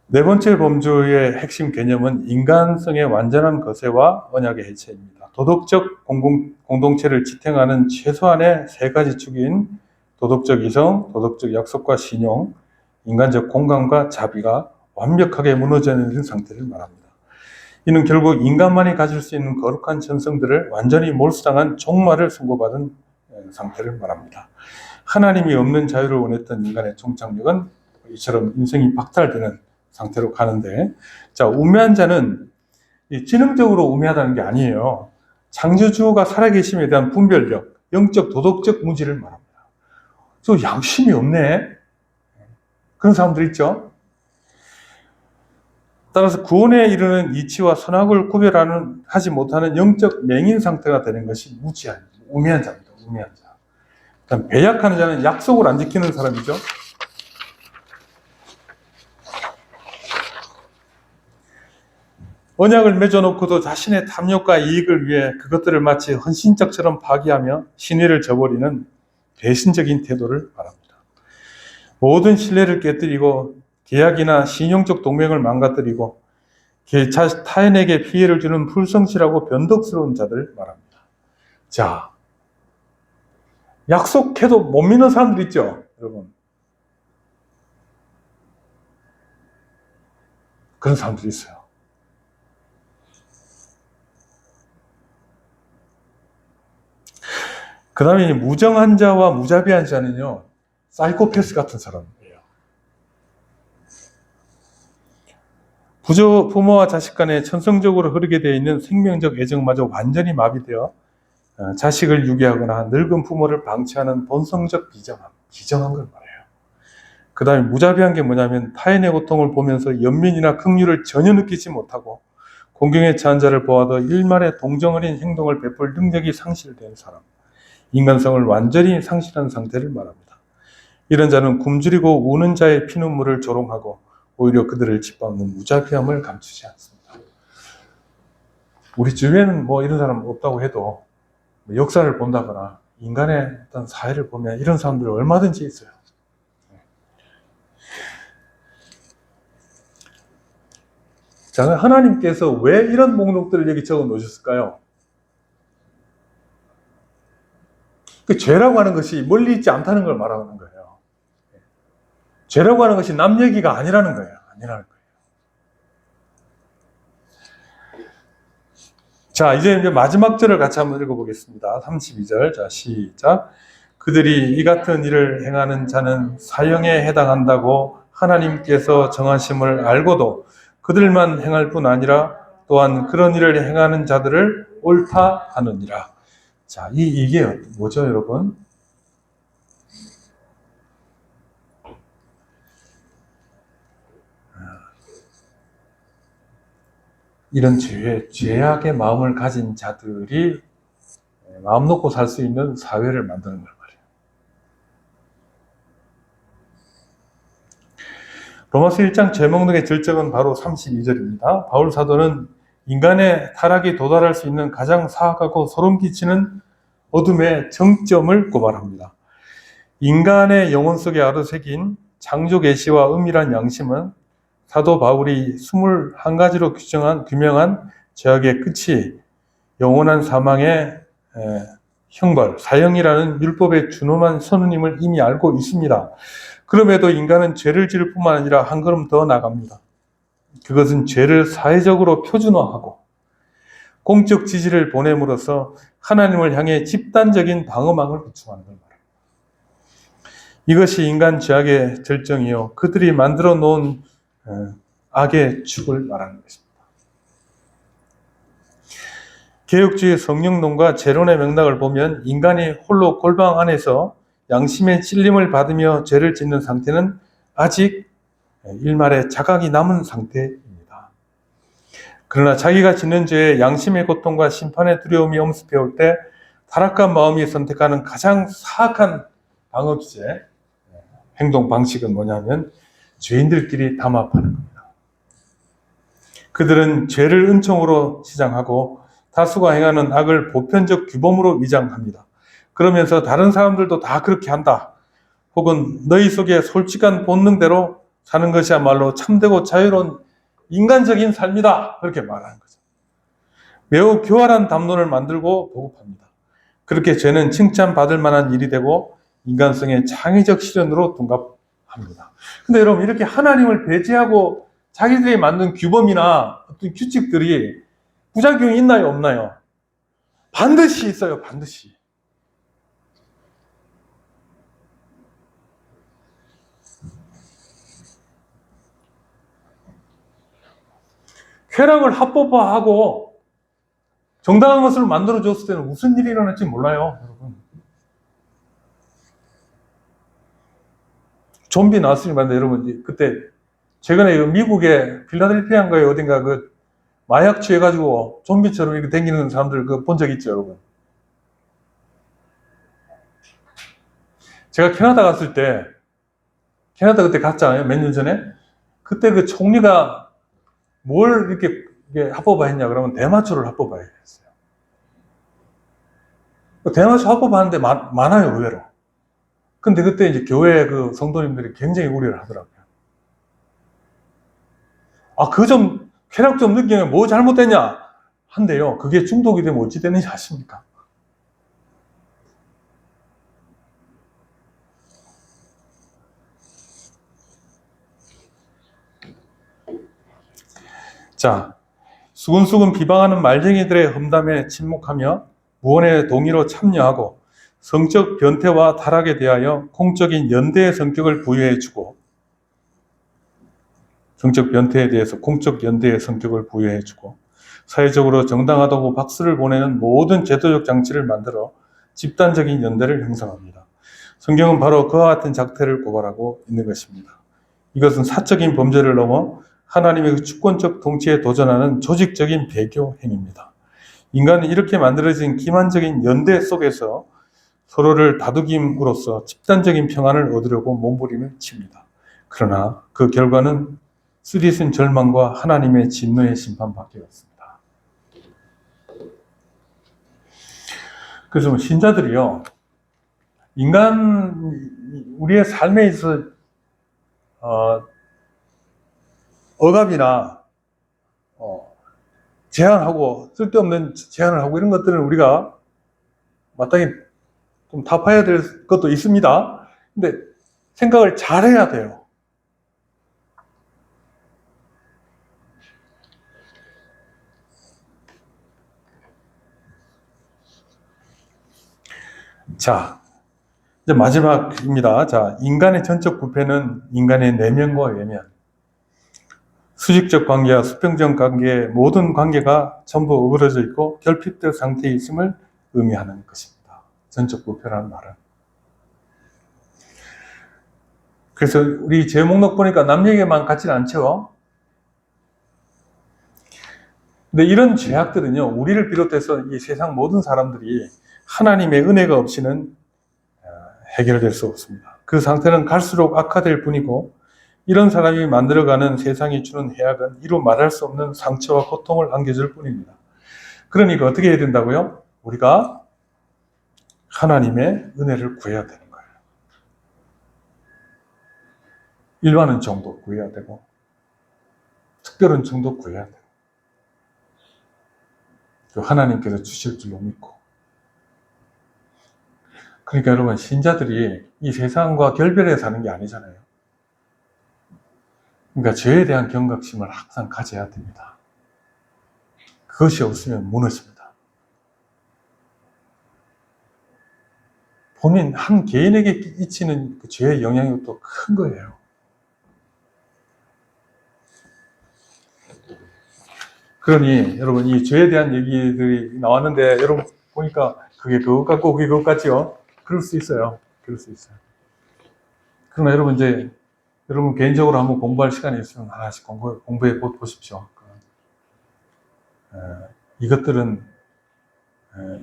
네 번째 범주의 핵심 개념은 인간성의 완전한 거세와 언약의 해체입니다. 도덕적 공동체를 지탱하는 최소한의 세 가지 축인 도덕적 이성, 도덕적 약속과 신용, 인간적 공감과 자비가 완벽하게 무너져 있는 상태를 말합니다. 이는 결국 인간만이 가질 수 있는 거룩한 천성들을 완전히 몰수당한 종말을 선고받은 상태를 말합니다. 하나님이 없는 자유를 원했던 인간의 종착역은 이처럼 인생이 박탈되는 상태로 가는데, 자, 우매한 자는 지능적으로 우매하다는 게 아니에요. 창조주가 살아계심에 대한 분별력, 영적, 도덕적 무지를 말합니다. 저 양심이 없네. 그런 사람들 있죠. 따라서 구원에 이르는 이치와 선악을 하지 못하는 영적 맹인 상태가 되는 것이 우매한 자입니다. 우매한 자. 그다음 배약하는 자는 약속을 안 지키는 사람이죠. 언약을 맺어놓고도 자신의 탐욕과 이익을 위해 그것들을 마치 헌신짝처럼 파기하며 신의를 저버리는 배신적인 태도를 말합니다. 모든 신뢰를 깨뜨리고 계약이나 신용적 동맹을 망가뜨리고 타인에게 피해를 주는 불성실하고 변덕스러운 자들 말합니다. 자, 약속해도 못 믿는 사람들 있죠, 여러분. 그런 사람들이 있어요. 그 다음에 무정한 자와 무자비한 자는요, 사이코패스 같은 사람이에요. 부모와 자식 간에 천성적으로 흐르게 되어 있는 생명적 애정마저 완전히 마비되어 자식을 유기하거나 늙은 부모를 방치하는 본성적 비정한 걸 말해요. 그 다음에 무자비한 게 뭐냐면 타인의 고통을 보면서 연민이나 긍휼을 전혀 느끼지 못하고 공경에 처한 자를 보아도 일말의 동정 어린 행동을 베풀 능력이 상실된 사람, 인간성을 완전히 상실한 상태를 말합니다. 이런 자는 굶주리고 우는 자의 피눈물을 조롱하고 오히려 그들을 짓밟는 무자비함을 감추지 않습니다. 우리 주위에는 뭐 이런 사람 없다고 해도 역사를 본다거나 인간의 어떤 사회를 보면 이런 사람들 얼마든지 있어요. 자, 하나님께서 왜 이런 목록들을 여기 적어 놓으셨을까요? 그 죄라고 하는 것이 멀리 있지 않다는 걸 말하는 거예요. 죄라고 하는 것이 남 얘기가 아니라는 거예요. 자, 이제 마지막 절을 같이 한번 읽어보겠습니다. 32절. 자, 시작. 그들이 이 같은 일을 행하는 자는 사형에 해당한다고 하나님께서 정하심을 알고도 그들만 행할 뿐 아니라 또한 그런 일을 행하는 자들을 옳다 하느니라. 자, 이게 뭐죠, 여러분? 이런 죄악의 마음을 가진 자들이 마음 놓고 살 수 있는 사회를 만드는 걸 말이에요. 로마서 1장 죄목록의 절정은 바로 32절입니다. 바울 사도는 인간의 타락이 도달할 수 있는 가장 사악하고 소름 끼치는 어둠의 정점을 고발합니다. 인간의 영혼 속에 아로새긴 창조 계시와 은밀한 양심은 사도 바울이 21가지로 규명한 죄악의 끝이 영원한 사망의 형벌, 사형이라는 율법의 준엄한 선언임을 이미 알고 있습니다. 그럼에도 인간은 죄를 지을 뿐만 아니라 한 걸음 더 나갑니다. 그것은 죄를 사회적으로 표준화하고 공적 지지를 보냄으로써 하나님을 향해 집단적인 방어망을 구축하는 걸 말합니다. 이것이 인간 죄악의 절정이요, 그들이 만들어 놓은 악의 축을 말하는 것입니다. 개혁주의 성령론과 재론의 맥락을 보면 인간이 홀로 골방 안에서 양심의 찔림을 받으며 죄를 짓는 상태는 아직 일말의 자각이 남은 상태입니다. 그러나 자기가 짓는 죄에 양심의 고통과 심판의 두려움이 엄습해올 때 타락한 마음이 선택하는 가장 사악한 방어기제, 행동 방식은 뭐냐면 죄인들끼리 담합하는 겁니다. 그들은 죄를 은총으로 치장하고 다수가 행하는 악을 보편적 규범으로 위장합니다. 그러면서 다른 사람들도 다 그렇게 한다, 혹은 너희 속에 솔직한 본능대로 사는 것이야말로 참되고 자유로운 인간적인 삶이다, 그렇게 말하는 거죠. 매우 교활한 담론을 만들고 보급합니다. 그렇게 죄는 칭찬받을 만한 일이 되고 인간성의 창의적 실현으로 둔갑합니다. 근데 여러분, 이렇게 하나님을 배제하고 자기들이 만든 규범이나 어떤 규칙들이 부작용이 있나요, 없나요? 반드시 있어요, 반드시. 쾌락을 합법화하고 정당한 것을 만들어줬을 때는 무슨 일이 일어날지 몰라요, 여러분. 좀비 나왔으니 말인데, 여러분, 그때 최근에 미국의 필라델피아인가에 어딘가 마약 취해가지고 좀비처럼 이렇게 다니는 사람들 본 적 있죠, 여러분? 제가 캐나다 갔을 때, 캐나다 그때 갔잖아요, 몇 년 전에. 그때 그 총리가 뭘 이렇게 합법화했냐 그러면 대마초를 합법화했어요. 대마초 합법화하는데 많아요, 의외로. 근데 그때 이제 교회 그 성도님들이 굉장히 우려를 하더라고요. 쾌락 좀 느끼면 뭐 잘못됐냐? 한데요. 그게 중독이 되면 어찌 되는지 아십니까? 자, 수근수근 비방하는 말쟁이들의 험담에 침묵하며 무언의 동의로 참여하고 성적 변태와 타락에 대하여 공적인 연대의 성격을 부여해주고 성적 변태에 대해서 공적 연대의 성격을 부여해주고 사회적으로 정당하다고 박수를 보내는 모든 제도적 장치를 만들어 집단적인 연대를 형성합니다. 성경은 바로 그와 같은 작태를 고발하고 있는 것입니다. 이것은 사적인 범죄를 넘어 하나님의 주권적 통치에 도전하는 조직적인 배교 행위입니다. 인간은 이렇게 만들어진 기만적인 연대 속에서 서로를 다독임으로써 집단적인 평안을 얻으려고 몸부림을 칩니다. 그러나 그 결과는 쓰디쓴 절망과 하나님의 진노의 심판밖에 없습니다. 그래서 신자들이요, 우리의 삶에 있어 억압이나 제한하고 쓸데없는 제한을 하고 이런 것들은 우리가 마땅히 좀 타파해야 될 것도 있습니다. 근데 생각을 잘 해야 돼요. 자, 이제 마지막입니다. 자, 인간의 전적 부패는 인간의 내면과 외면, 수직적 관계와 수평적 관계의 모든 관계가 전부 어그러져 있고 결핍된 상태에 있음을 의미하는 것입니다. 전적 부패라는 말은. 그래서 우리 제 목록 보니까 남 얘기만 같지는 않죠. 근데 이런 죄악들은요, 우리를 비롯해서 이 세상 모든 사람들이 하나님의 은혜가 없이는 해결될 수 없습니다. 그 상태는 갈수록 악화될 뿐이고 이런 사람이 만들어가는 세상이 주는 해악은 이루 말할 수 없는 상처와 고통을 안겨줄 뿐입니다. 그러니까 어떻게 해야 된다고요? 우리가 하나님의 은혜를 구해야 되는 거예요. 일반 은총도 구해야 되고 특별 은총도 구해야 돼요. 하나님께서 주실 줄로 믿고. 그러니까 여러분, 신자들이 이 세상과 결별해 사는 게 아니잖아요. 그러니까 죄에 대한 경각심을 항상 가져야 됩니다. 그것이 없으면 무너집니다. 본인 한 개인에게 끼치는 그 죄의 영향이 또 큰 거예요. 그러니 여러분, 이 죄에 대한 얘기들이 나왔는데 여러분 보니까 그게 그것 같고 그게 그것 같지요? 그럴 수 있어요. 그럴 수 있어요. 그러나 여러분 여러분 개인적으로 한번 공부할 시간이 있으면 하나씩 공부해 보십시오. 이것들은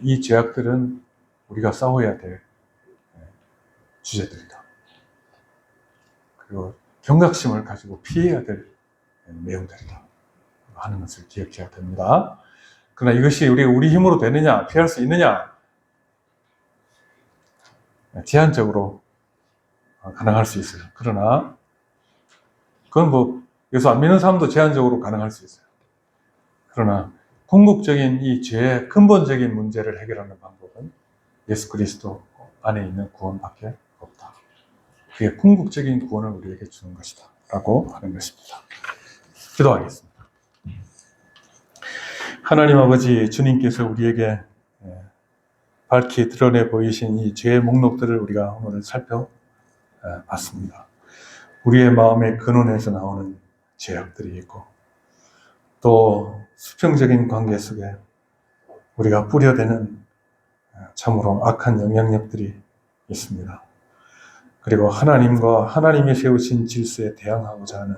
이 죄악들은 우리가 싸워야 될 주제들이다. 그리고 경각심을 가지고 피해야 될 내용들이다 하는 것을 기억해야 됩니다. 그러나 이것이 우리 힘으로 되느냐, 피할 수 있느냐, 제한적으로 가능할 수 있어요. 그러나 그건 예수 안 믿는 사람도 제한적으로 가능할 수 있어요. 그러나 궁극적인 이 죄의 근본적인 문제를 해결하는 방법은 예수 그리스도 안에 있는 구원밖에 없다. 그게 궁극적인 구원을 우리에게 주는 것이다 라고 하는 것입니다. 기도하겠습니다. 하나님 아버지, 주님께서 우리에게 밝히 드러내 보이신 이 죄의 목록들을 우리가 오늘 살펴봤습니다. 우리의 마음의 근원에서 나오는 죄악들이 있고 또 수평적인 관계 속에 우리가 뿌려대는 참으로 악한 영향력들이 있습니다. 그리고 하나님과 하나님이 세우신 질서에 대항하고자 하는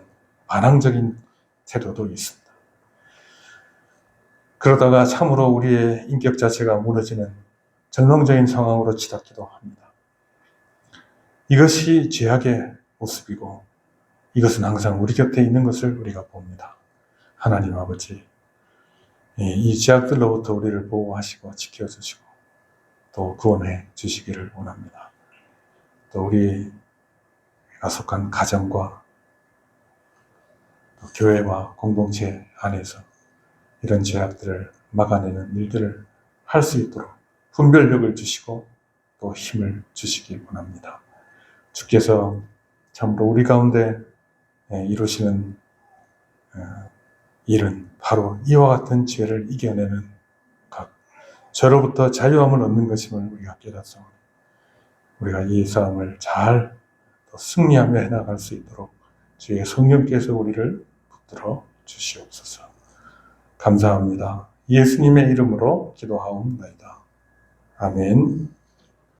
반항적인 태도도 있습니다. 그러다가 참으로 우리의 인격 자체가 무너지는 절망적인 상황으로 치닫기도 합니다. 이것이 죄악의 모습이고 이것은 항상 우리 곁에 있는 것을 우리가 봅니다. 하나님 아버지, 이 죄악들로부터 우리를 보호하시고 지켜주시고 또 구원해 주시기를 원합니다. 또 우리가 속한 가정과 또 교회와 공동체 안에서 이런 죄악들을 막아내는 일들을 할 수 있도록 분별력을 주시고 또 힘을 주시기 원합니다. 주께서 참으로 우리 가운데 이루시는 일은 바로 이와 같은 죄를 이겨내는 것, 저로부터 자유함을 얻는 것임을 우리가 깨닫소. 우리가 이 싸움을 잘 승리하며 해나갈 수 있도록 주의 성령께서 우리를 붙들어 주시옵소서. 감사합니다. 예수님의 이름으로 기도하옵나이다. 아멘.